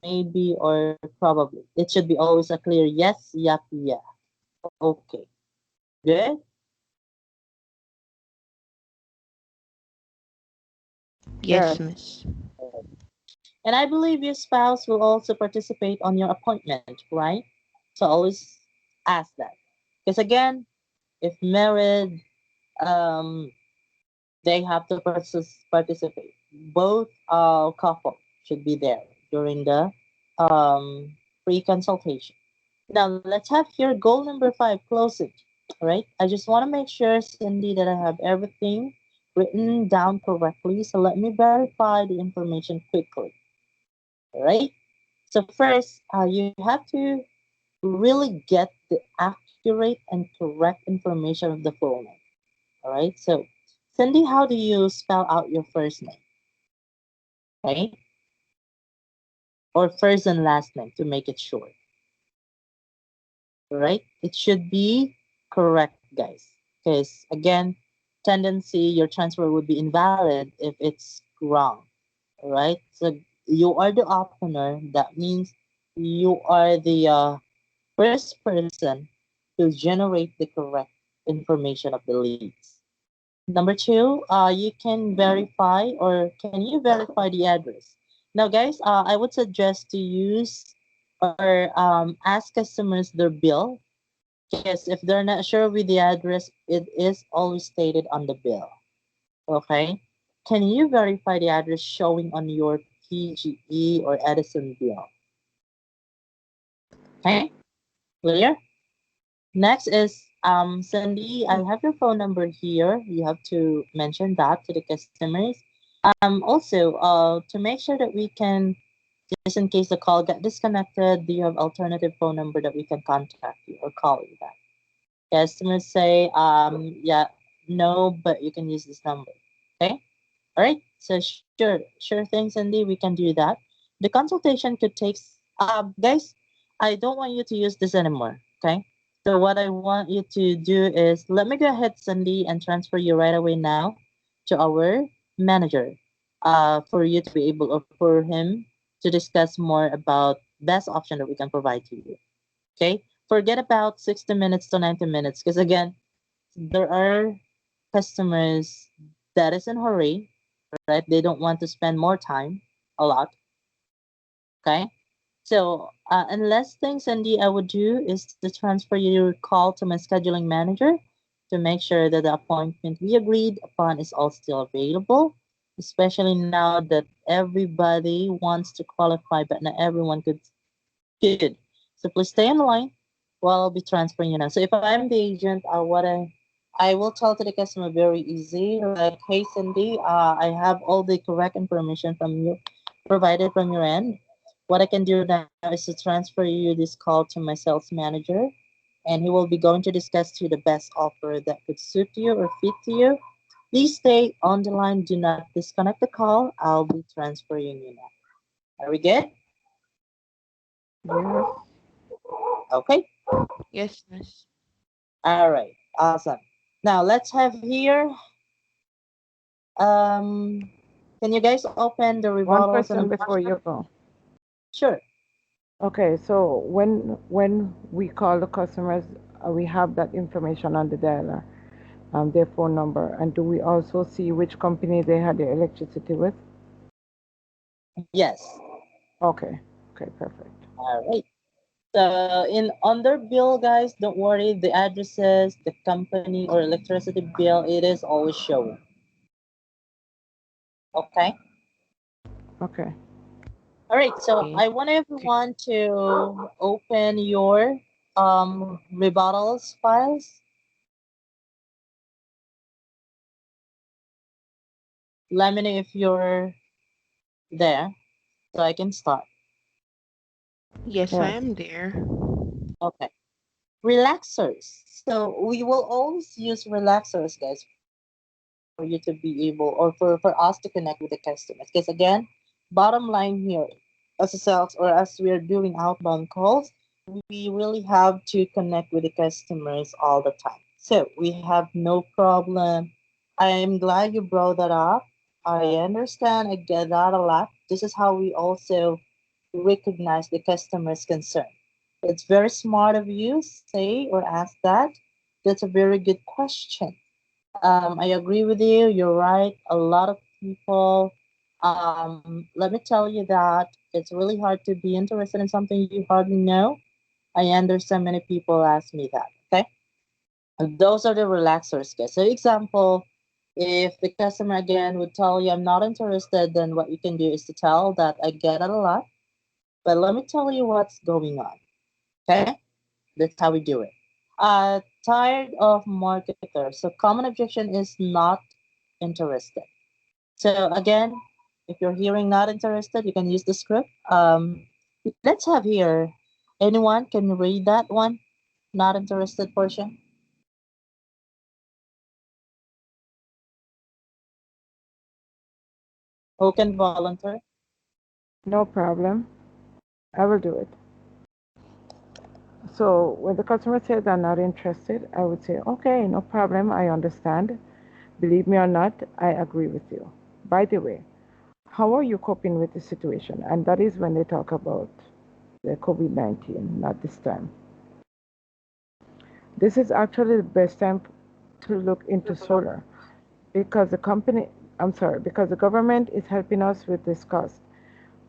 maybe, or probably. It should be always a clear yes, yep, yeah. Okay, good. Yes, Yes. miss. And I believe your spouse will also participate on your appointment, right? So always ask that. Because again, if married, um, they have to participate. Both couple should be there during the free consultation. Now let's have here goal number 5, closing. All right. I just want to make sure, Cindy, that I have everything written down correctly. So let me verify the information quickly. All right. So first, you have to really get the accurate and correct information of the full name. All right. So, Cindy, how do you spell out your first name? Right? Or first and last name to make it short. Right? It should be correct, guys. Because again, tendency your transfer would be invalid if it's wrong. Right? So you are the opener. That means you are the first person to generate the correct information of the leads. Number two, you can verify or can you verify the address? Now, guys, I would suggest to use or ask customers their bill. Yes, if they're not sure with the address, it is always stated on the bill. Okay? Can you verify the address showing on your PGE or Edison bill? Okay? Clear? Next is Cindy, I have your phone number here. You have to mention that to the customers. Also, to make sure that we can, just in case the call get disconnected, do you have alternative phone number that we can contact you or call you back? Customers say, yeah, no, but you can use this number. Okay. All right. So sure thing, Cindy. We can do that. The consultation could take. Guys, I don't want you to use this anymore. Okay. So what I want you to do is let me go ahead, Cindy, and transfer you right away now to our manager. For you to be able or for him to discuss more about best option that we can provide to you. Okay. Forget about 60 minutes to 90 minutes because again, there are customers that is in hurry, right? They don't want to spend more time, a lot. Okay. So, unless things, Cindy, I would do is to transfer your call to my scheduling manager to make sure that the appointment we agreed upon is all still available, especially now that everybody wants to qualify, but not everyone could. Good. So please stay on the line while I'll be transferring you now. So if I'm the agent, I will tell to the customer very easy, like, hey Cindy, I have all the correct information from you provided from your end. What I can do now is to transfer you this call to my sales manager, and he will be going to discuss to you the best offer that could suit you or fit to you. Please stay on the line. Do not disconnect the call. I'll be transferring you now. Are we good? Yes. Okay. Yes, miss. All right. Awesome. Now let's have here. Um, can you guys open the One rebuttals and question before you objection? go. Sure. Okay, so when we call the customers, we have that information on the dialer, their phone number, and do we also see which company they had their electricity with? Yes. Okay, okay, perfect. All right. So in on their bill, guys, don't worry. The addresses, the company or electricity bill, it is always showing. Okay. Okay. All right. So Okay. I want everyone to open your rebuttals files? Let me know if you're there so I can start. Yes, I Yes. am there. Okay. Relaxers. So we will always use relaxers, guys, for you to be able or for us to connect with the customers. Because again, bottom line here, as a sales or as we are doing outbound calls, we really have to connect with the customers all the time. So we have no problem. I am glad you brought that up. I understand. I get that a lot. This is how we also recognize the customer's concern. It's very smart of you say or ask that. That's a very good question. I agree with you. You're right. A lot of people, let me tell you that it's really hard to be interested in something you hardly know. I understand many people ask me that. Okay. And those are the relaxers, guys. So, example, if the customer again would tell you, I'm not interested, then what you can do is to tell that I get it a lot, but let me tell you what's going on. Okay. That's how we do it. Tired of marketers. So common objection is not interested. So again, if you're hearing not interested, you can use the script. Let's have here. Anyone can read that one? Not interested portion. Who can volunteer? No problem. I will do it. So when the customer says I'm not interested, I would say, okay, no problem. I understand. Believe me or not, I agree with you. By the way, how are you coping with the situation? And that is when they talk about the COVID-19, not this time. This is actually the best time to look into solar because because the government is helping us with this cost.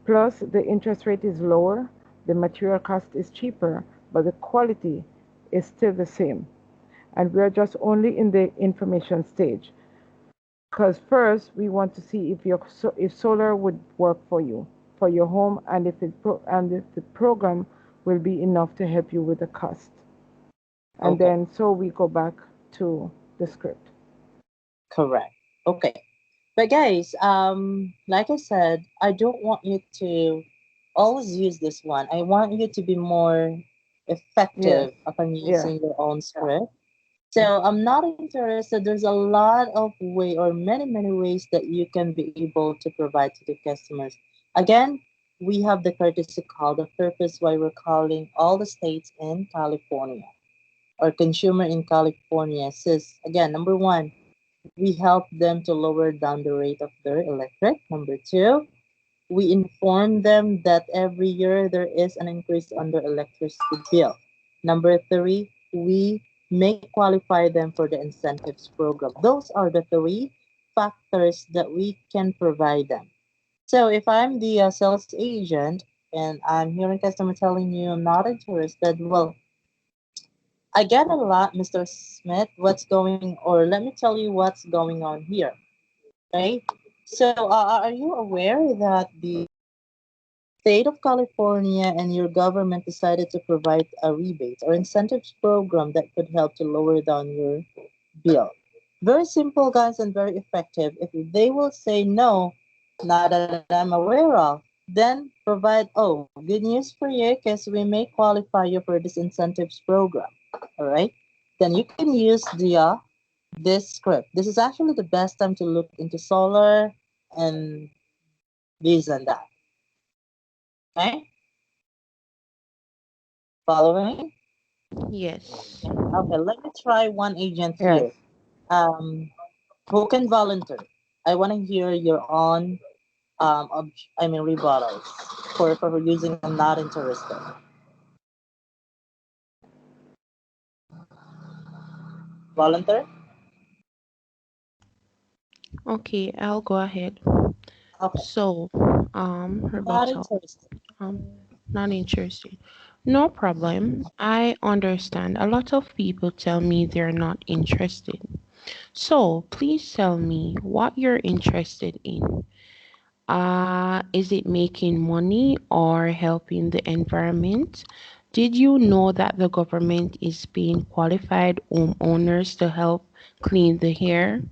Plus, the interest rate is lower, the material cost is cheaper, but the quality is still the same. And we are just only in the information stage. Because first, we want to see if solar would work for you, for your home, and if the program will be enough to help you with the cost. And Okay, then so we go back to the script. correct. Okay. But guys, like I said, I don't want you to always use this one. I want you to be more Yes. effective upon Yeah. using your own script. So I'm not interested. There's a lot of way or many ways that you can be able to provide to the customers. Again, we have the courtesy call, the purpose why we're calling all the states in California or consumer in California says again, number one, we help them to lower down the rate of their electric. Number two, we inform them that every year there is an increase on their electricity bill. Number three, we may qualify them for the incentives program. Those are the three factors that we can provide them. So if I'm the sales agent and I'm hearing customer telling you I'm not interested, well, I get a lot, Mr. Smith, what's going, or let me tell you what's going on here, right? So are you aware that the state of California and your government decided to provide a rebate or incentives program that could help to lower down your bill? Very simple, guys, and very effective. If they will say no, not that I'm aware of, then provide, oh, good news for you because we may qualify you for this incentives program. All right? Then you can use this script. This is actually the best time to look into solar and this and that. Okay? Following? Yes. Okay, let me try one agent Yes. here. Um, who can volunteer? I want to hear your own, rebuttals for using I'm not interested. Volunteer? Okay, I'll go ahead. Okay, So, not rebuttal. interested. Um, not interested. No problem. I understand. A lot of people tell me they're not interested. So, please tell me what you're interested in. Is it making money or helping the environment? Did you know that the government is paying qualified homeowners to help clean the hair?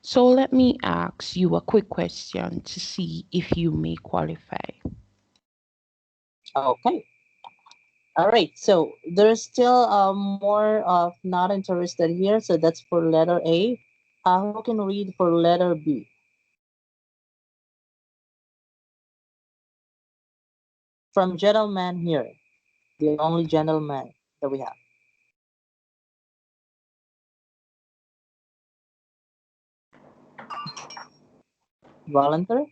So let me ask you a quick question to see if you may qualify. Okay. All right. So there's still more of not interested here. So that's for letter A. Who can read for letter B? From gentleman here, the only gentleman that we have. Volunteer?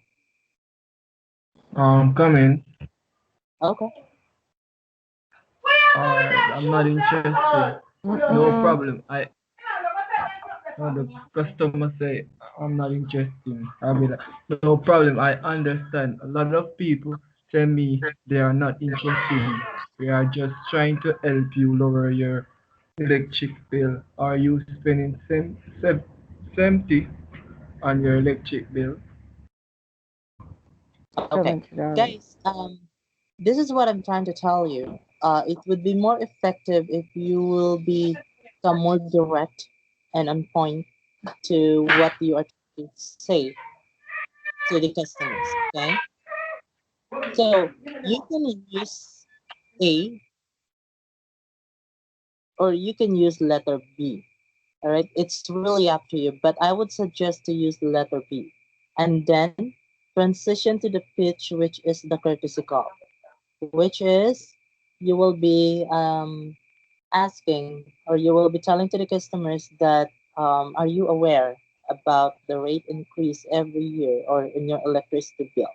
Comment. Okay. I'm not interested. No problem. The customer say I'm not interested. I'll be like, no problem. I understand. A lot of people tell me they are not interested. We are just trying to help you lower your electric bill. Are you spending 70 on your electric bill? Okay. $70. Guys, this is what I'm trying to tell you. It would be more effective if you will be some more direct and on point to what you are trying to say to the customers. Okay. So you can use A or you can use letter B. All right. It's really up to you, but I would suggest to use the letter B and then transition to the pitch, which is the courtesy call, which is you will be asking or you will be telling to the customers that are you aware about the rate increase every year or in your electricity bill?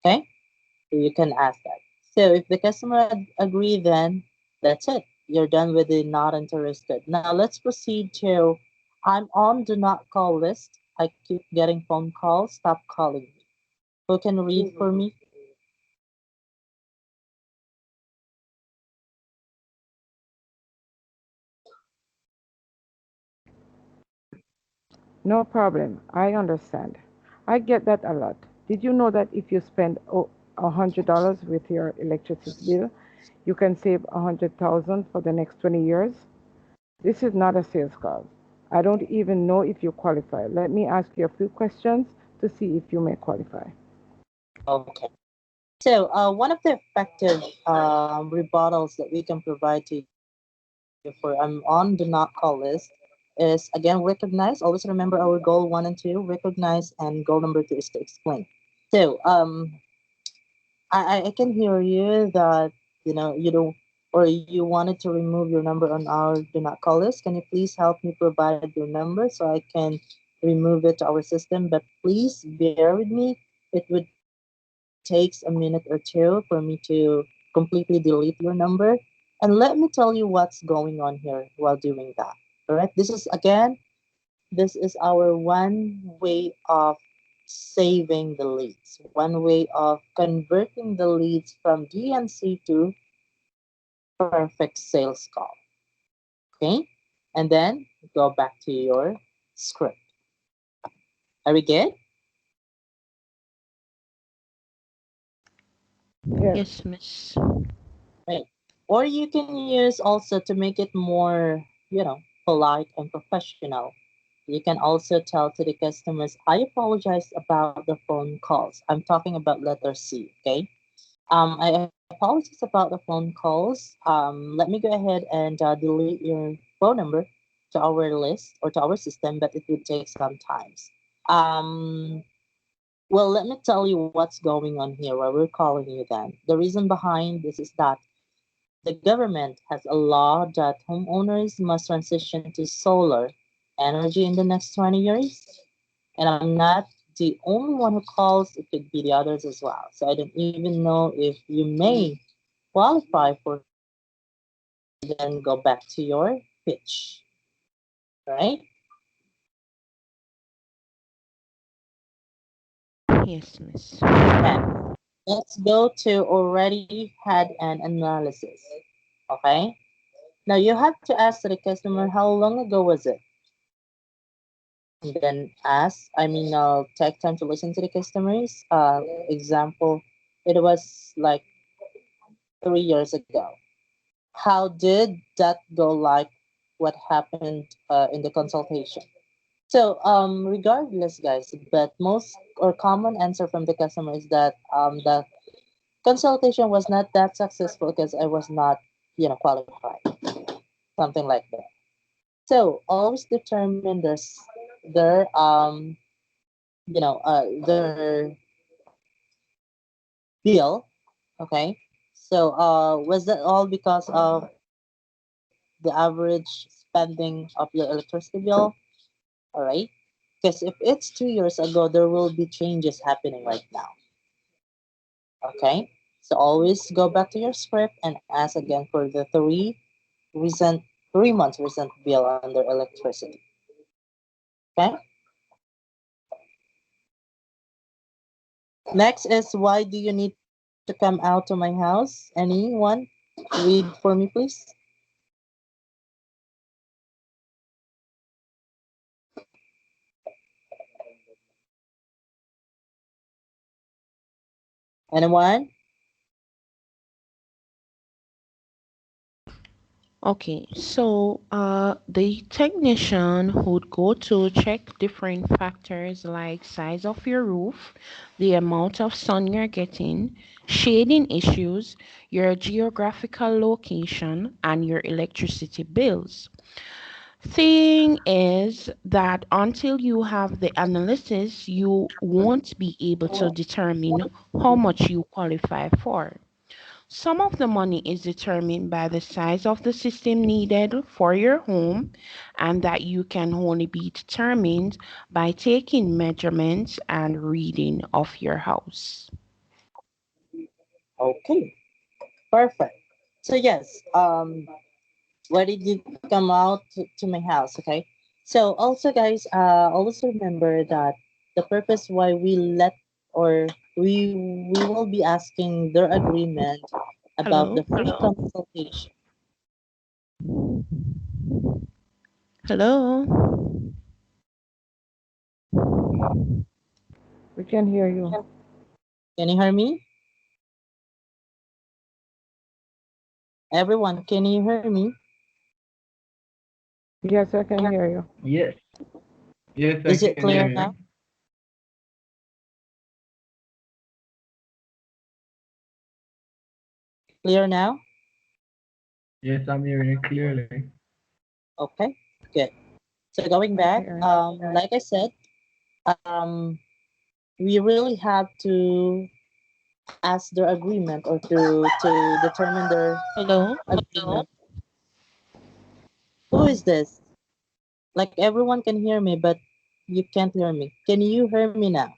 Okay, so you can ask that. So if the customer agree, then that's it. You're done with the not interested. Now let's proceed to I'm on do not call list. I keep getting phone calls. Stop calling me. Who can read for me? No problem. I understand. I get that a lot. Did you know that if you spend $100 with your electricity bill, you can save 100,000 for the next 20 years? This is not a sales call. I don't even know if you qualify. Let me ask you a few questions to see if you may qualify. Okay. So one of the effective rebuttals that we can provide to you for on the not call list is again recognize. Always remember our goal 1 and 2, recognize, and goal number 2 is to explain. So I can hear you that you don't or you wanted to remove your number on our do not call list. Can you please help me provide your number so I can remove it to our system? But please bear with me. It would takes a minute or two for me to completely delete your number. And let me tell you what's going on here while doing that. All right. This is our one way of saving the leads, one way of converting the leads from DNC to perfect sales call. Okay. And then go back to your script. Are we good? Yes. Yes, miss. Right. Or you can use also to make it more, polite and professional. You can also tell to the customers, I apologize about the phone calls. I'm talking about letter C, okay? I apologize about the phone calls. Let me go ahead and delete your phone number to our list or to our system, but it would take some times. Um, well, let me tell you what's going on here, why we're calling you then. The reason behind this is that the government has a law that homeowners must transition to solar energy in the next 20 years. And I'm not the only one who calls, it could be the others as well. So I don't even know if you may qualify for then go back to your pitch, right? Yes, miss. Now, let's go to already had an analysis. Okay? Now you have to ask the customer how long ago was it? And then take time to listen to the customers. Example, it was like 3 years ago. How did that go? Like, what happened in the consultation? So, regardless, guys, but most or common answer from the customer is that the consultation was not that successful because I was not, qualified, something like that. So, always determine their bill. Okay. So, was that all because of the average spending of your electricity bill? All right. Because if it's 2 years ago, there will be changes happening right now. Okay. So always go back to your script and ask again for the recent 3 months recent bill under electricity. Okay. Next is, why do you need to come out to my house? Anyone read for me, please? Anyone? Okay, so the technician would go to check different factors like size of your roof, the amount of sun you're getting, shading issues, your geographical location, and your electricity bills. Thing is that until you have the analysis, you won't be able to determine how much you qualify for. Some of the money is determined by the size of the system needed for your home, and that you can only be determined by taking measurements and reading of your house. Okay. Perfect. So yes, why did you come out to my house? Okay. So also, guys, always remember that the purpose why we let or we will be asking their agreement about Hello? the free consultation. Hello? We can hear you. Can you hear me? Everyone, can you hear me? Yes, I can hear you. Yes. Yes, I Is it can clear hear now? you. Clear now? Yes, I'm hearing you clearly. Okay, good. So going I'm back, hearing. like I said, um, we really have to ask their agreement or to determine their Hello? agreement. Who is this? Like everyone can hear me, but you can't hear me. Can you hear me now?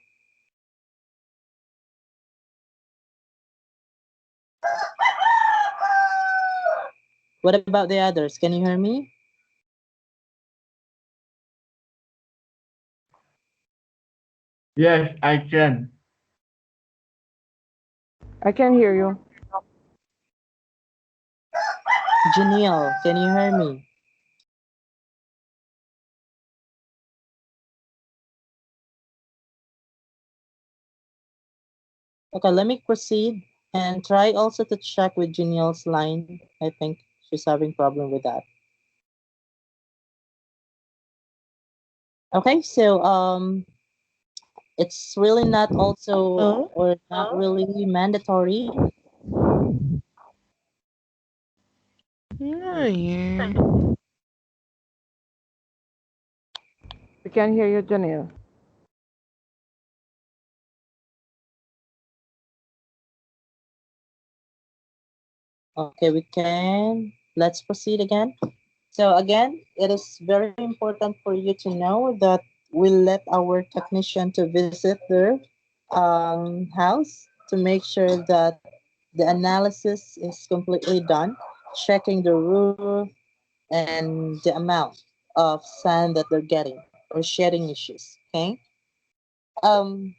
What about the others? Can you hear me? Yes, I can. I can hear you. Janelle, can you hear me? Okay, let me proceed and try also to check with Janelle's line. I think she's having problem with that. Okay, so it's really not also Hello? or not really mandatory. Yeah, yeah. We can hear you, Janelle. Okay, we can. Let's proceed again. So again, it is very important for you to know that we let our technician to visit their house to make sure that the analysis is completely done, checking the roof and the amount of sand that they're getting or shedding issues. Okay. Um,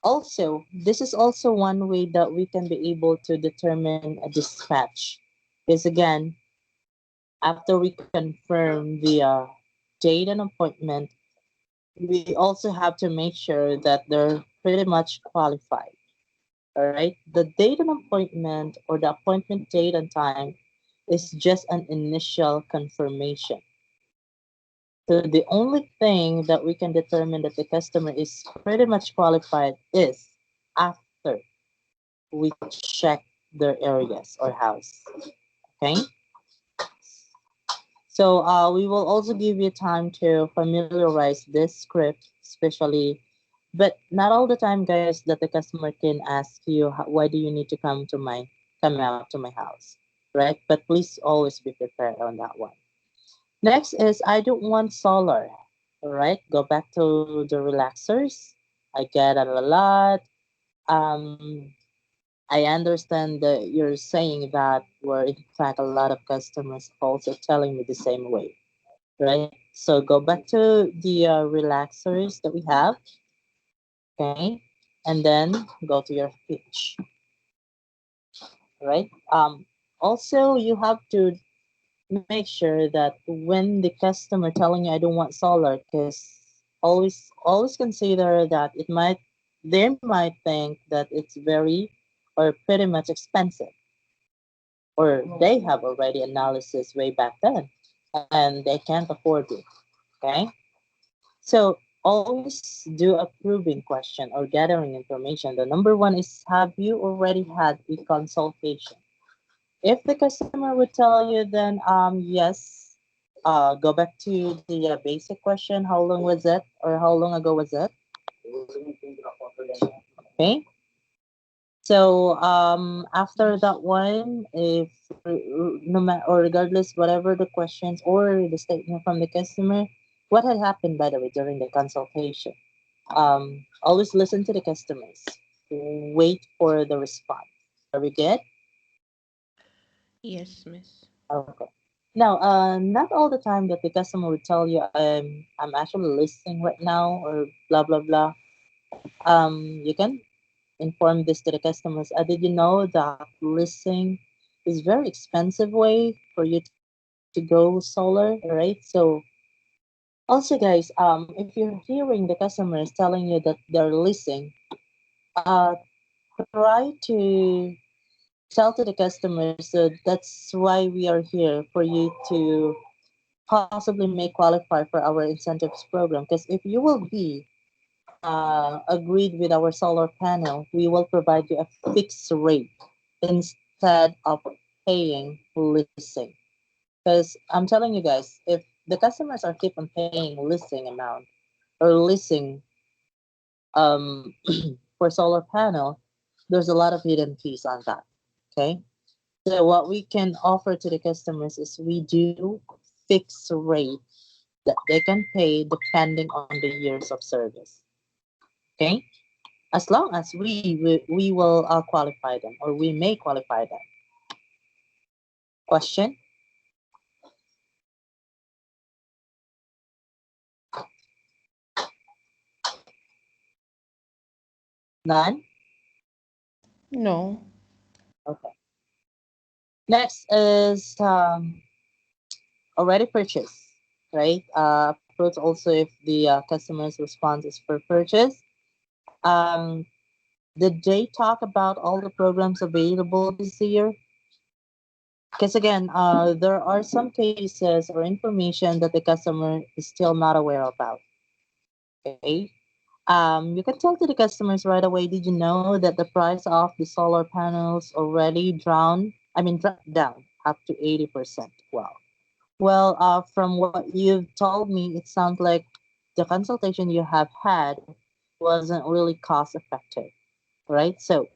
Also, this is also one way that we can be able to determine a dispatch. Is again, after we confirm the date and appointment, we also have to make sure that they're pretty much qualified. All right. The date and appointment or the appointment date and time is just an initial confirmation. So the only thing that we can determine that the customer is pretty much qualified is after we check their areas or house. Okay. So we will also give you time to familiarize this script, especially, but not all the time, guys, that the customer can ask you, why do you need to come out to my house, right? But please always be prepared on that one. Next is I don't want solar. All right, go back to the relaxers. I get it a lot. Um, I understand that you're saying that were in fact a lot of customers also telling me the same way, right? So go back to the relaxers that we have, okay, and then go to your pitch, right? Also you have to make sure that when the customer telling you I don't want solar, because always consider that they might think that it's very or pretty much expensive, or they have already analysis way back then and they can't afford it. Okay. So always do a proving question or gathering information. The number one is, have you already had a consultation? If the customer would tell you, then yes, go back to the basic question. How long was it, or how long ago was it? Okay. So after that one, if no matter or regardless whatever the questions or the statement from the customer, what had happened by the way during the consultation? Always listen to the customers. Wait for the response. Are we good? Yes, miss. Okay. Now, not all the time that the customer would tell you, I'm actually listening right now, or blah blah blah. You can inform this to the customers. Did you know that leasing is very expensive way for you to go solar, right? So also, guys, if you're hearing the customers telling you that they're leasing, uh, try to tell to the customers so that's why we are here for you to possibly may qualify for our incentives program. Because if you will be agreed with our solar panel, we will provide you a fixed rate instead of paying leasing. Because I'm telling you guys, if the customers are keep on paying leasing amount or leasing um, for solar panel, there's a lot of hidden fees on that. Okay. So what we can offer to the customers is we do fixed rate that they can pay depending on the years of service. Okay, as long as we will qualify them or we may qualify them. Question? None? No. Okay. Next is already purchased, right? Approach also if the customer's response is for purchase. Um, did they talk about all the programs available this year? Because again, there are some cases or information that the customer is still not aware about. Okay. You can tell to the customers right away. Did you know that the price of the solar panels already dropped down up to 80%? Wow. Well, from what you've told me, it sounds like the consultation you have had wasn't really cost effective, right? So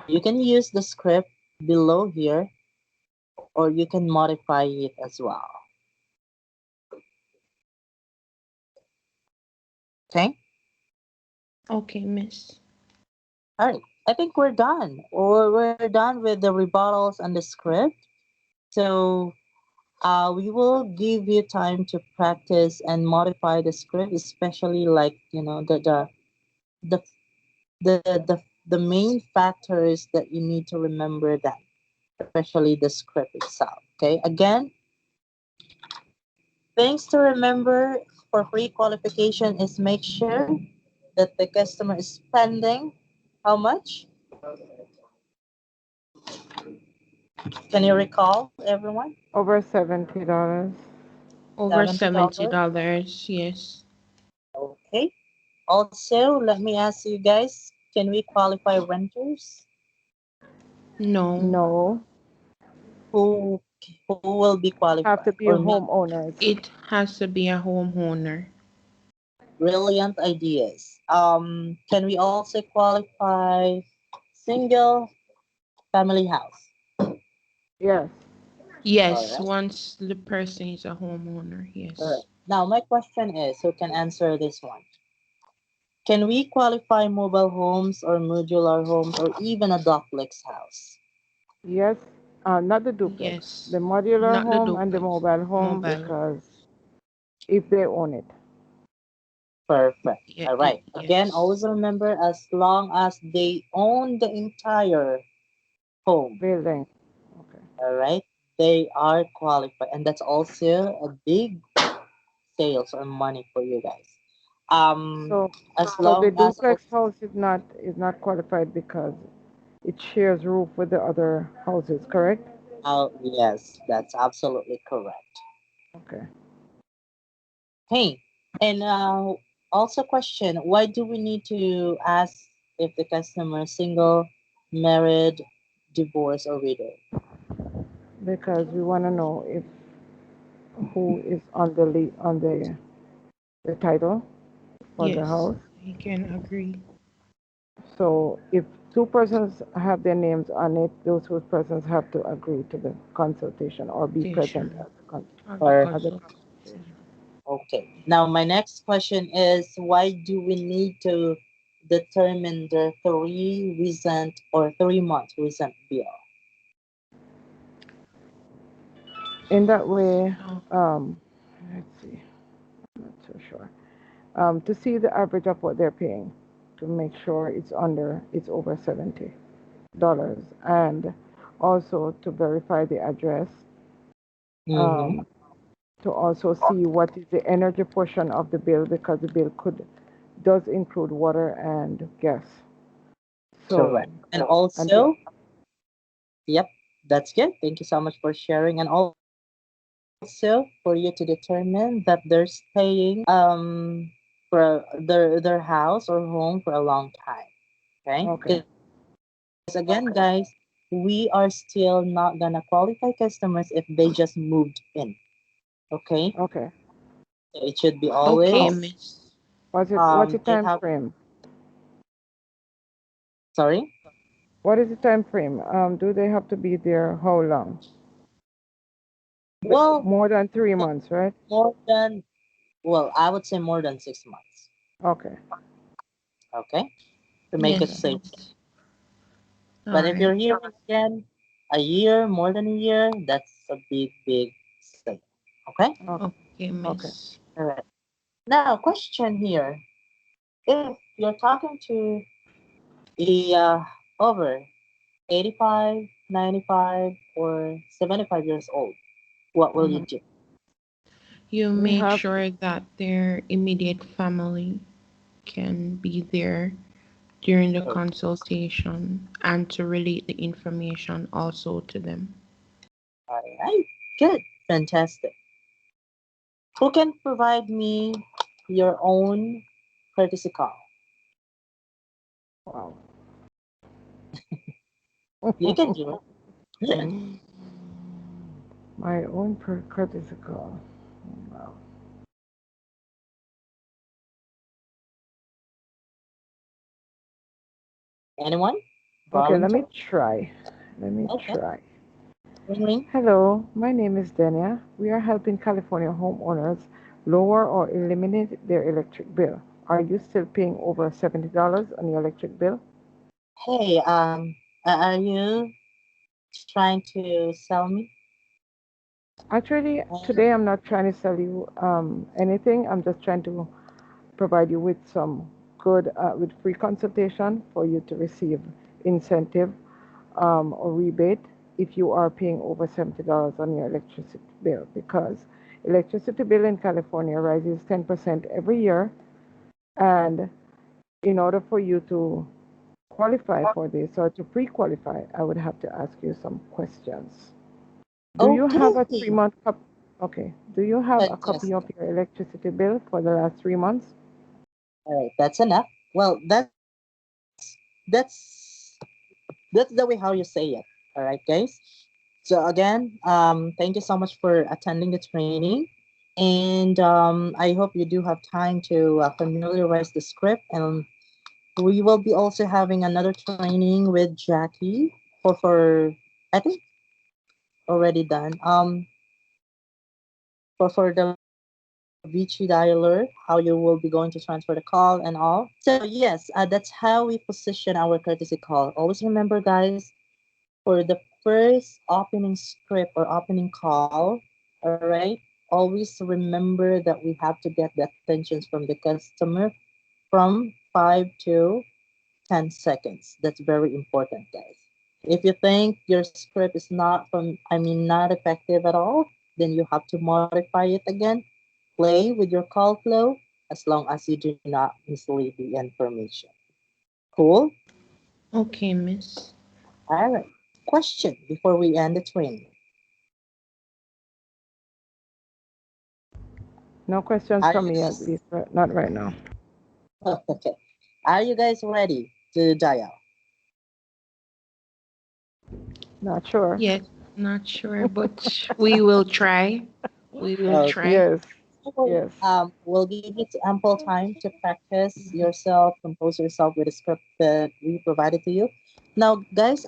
you can use the script below here, or you can modify it as well. Okay. Okay, miss. All right. I think we're done, or we're done with the rebuttals and the script. So we will give you time to practice and modify the script, especially like the the the, the main factors that you need to remember that, especially the script itself. Okay. Again, things to remember for pre-qualification is make sure that the customer is spending How much? Can you recall, everyone? Over $70. Over $70. $70, yes. Okay. Also, let me ask you guys, can we qualify renters? No, No, Who who will be have to qualified be or not? homeowners. it has to be a homeowner. Brilliant ideas. Can we also qualify single family house? Yes. All Yes, right. once the person is a homeowner, All right. yes. Now, my question is, who can answer this one? Can we qualify mobile homes or modular homes or even a duplex house? Yes. Not the duplex, the Yes, modular not the home and the duplex, mobile home mobile. because if they own it. Perfect. Yeah, All right. Again, yes, always remember as long as they own the entire home, Building. Okay. all right, they are qualified. And that's also a big sales or money for you guys. Um, So as so the long as, duplex house is not qualified because it shares roof with the other houses, correct? yes, that's absolutely correct. Okay. Hey, and also question, why do we need to ask if the customer is single, married, divorced, or widow? Because we want to know if who is on the title for the yes, house. I can agree. So if two persons have their names on it, those two persons have to agree to the consultation or be present Station at the of the Or at the consultation. consultation. okay. Now my next question is, why do we need to determine the 3 recent or 3 month recent bill? In that way, So, let's see, I'm not so sure. To see the average of what they're paying, to make sure it's over $70, and also to verify the address, Mm-hmm. um, to also see what is the energy portion of the bill because the bill does include water and gas. Correct. So, And and to, also, yep, that's good. Thank you so much for sharing. And also for you to determine that they're staying for their house or home for a long time. Okay? okay, Because again, guys, we are still not gonna qualify customers if they just moved in. Okay? okay. It should be okay, always miss. What's the they time have, frame? sorry, What is the time frame? Do they have to be there how long? well, More than 3 months, right? more than, well, I would say more than 6 months. Okay, Okay? To make it okay, Yes, safe. miss. But All if right. you're here again a year, more than a year, that's a big, big step. Okay? okay, Okay, okay. miss. All right. Now, question here. If you're talking to a over 85, 95, or 75 years old, what will you Hmm. do? You We make have sure that their immediate family can be there during the Oh, consultation and to relate the information also to them. all right. Good. Fantastic. Who can provide me your own courtesy call? wow. You can do it. My own courtesy call. Wow. Anyone? Okay, let me Volunteer? try. Let me Okay. try. Ring ring. Hello, my name is Dania. We are helping California homeowners lower or eliminate their electric bill. Are you still paying over $70 on your electric bill? Hey, are you trying to sell me? Actually, Uh, today I'm not trying to sell you anything. I'm just trying to provide you with some with free consultation for you to receive incentive or rebate if you are paying over $70 on your electricity bill because electricity bill in California rises 10% every year, and in order for you to qualify for this or to pre-qualify, I would have to ask you some questions. Do you have a Okay. 3-month copy? Okay. Do you have a copy of Jessica. your electricity bill for the last 3 months? All right, that's enough. Well, that's that's the way how you say it. All right, guys. So again, thank you so much for attending the training, and I hope you do have time to familiarize the script. And we will be also having another training with Jackie for I think already done. For the Vici dialer, how you will be going to transfer the call and all. So yes, that's how we position our courtesy call. Always remember, guys, for the first opening script or opening call, all right, always remember that we have to get the attentions from the customer from 5 to 10 seconds. That's very important, guys. If you think your script is not effective at all, then you have to modify it again. Play with your call flow as long as you do not mislead the information. Cool? Okay, miss. All right. Question before we end the training. No questions Are from you me, at guys least, not right now. okay? Are you guys ready to dial? Not sure. Yes, not sure, but we will try. We will Okay. try. Yes, yes. We'll give you ample time to practice yourself, compose yourself with a script that we provided to you. Now, guys,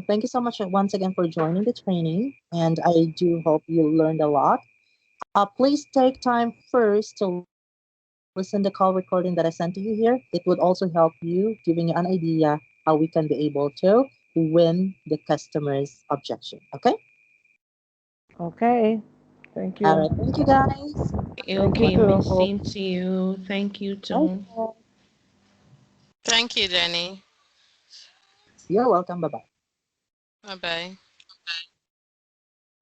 thank you so much once again for joining the training, and I do hope you learned a lot. Please take time first to listen the call recording that I sent to you here. It would also help you, giving you an idea how we can be able to win the customer's objection. Okay? Okay. Thank All you. right. Thank you, guys. Thank you Okay, too, miss. Hope. Same to you. Thank you Bye. too. Thank you, Jenny. You're welcome. Bye bye. Bye bye.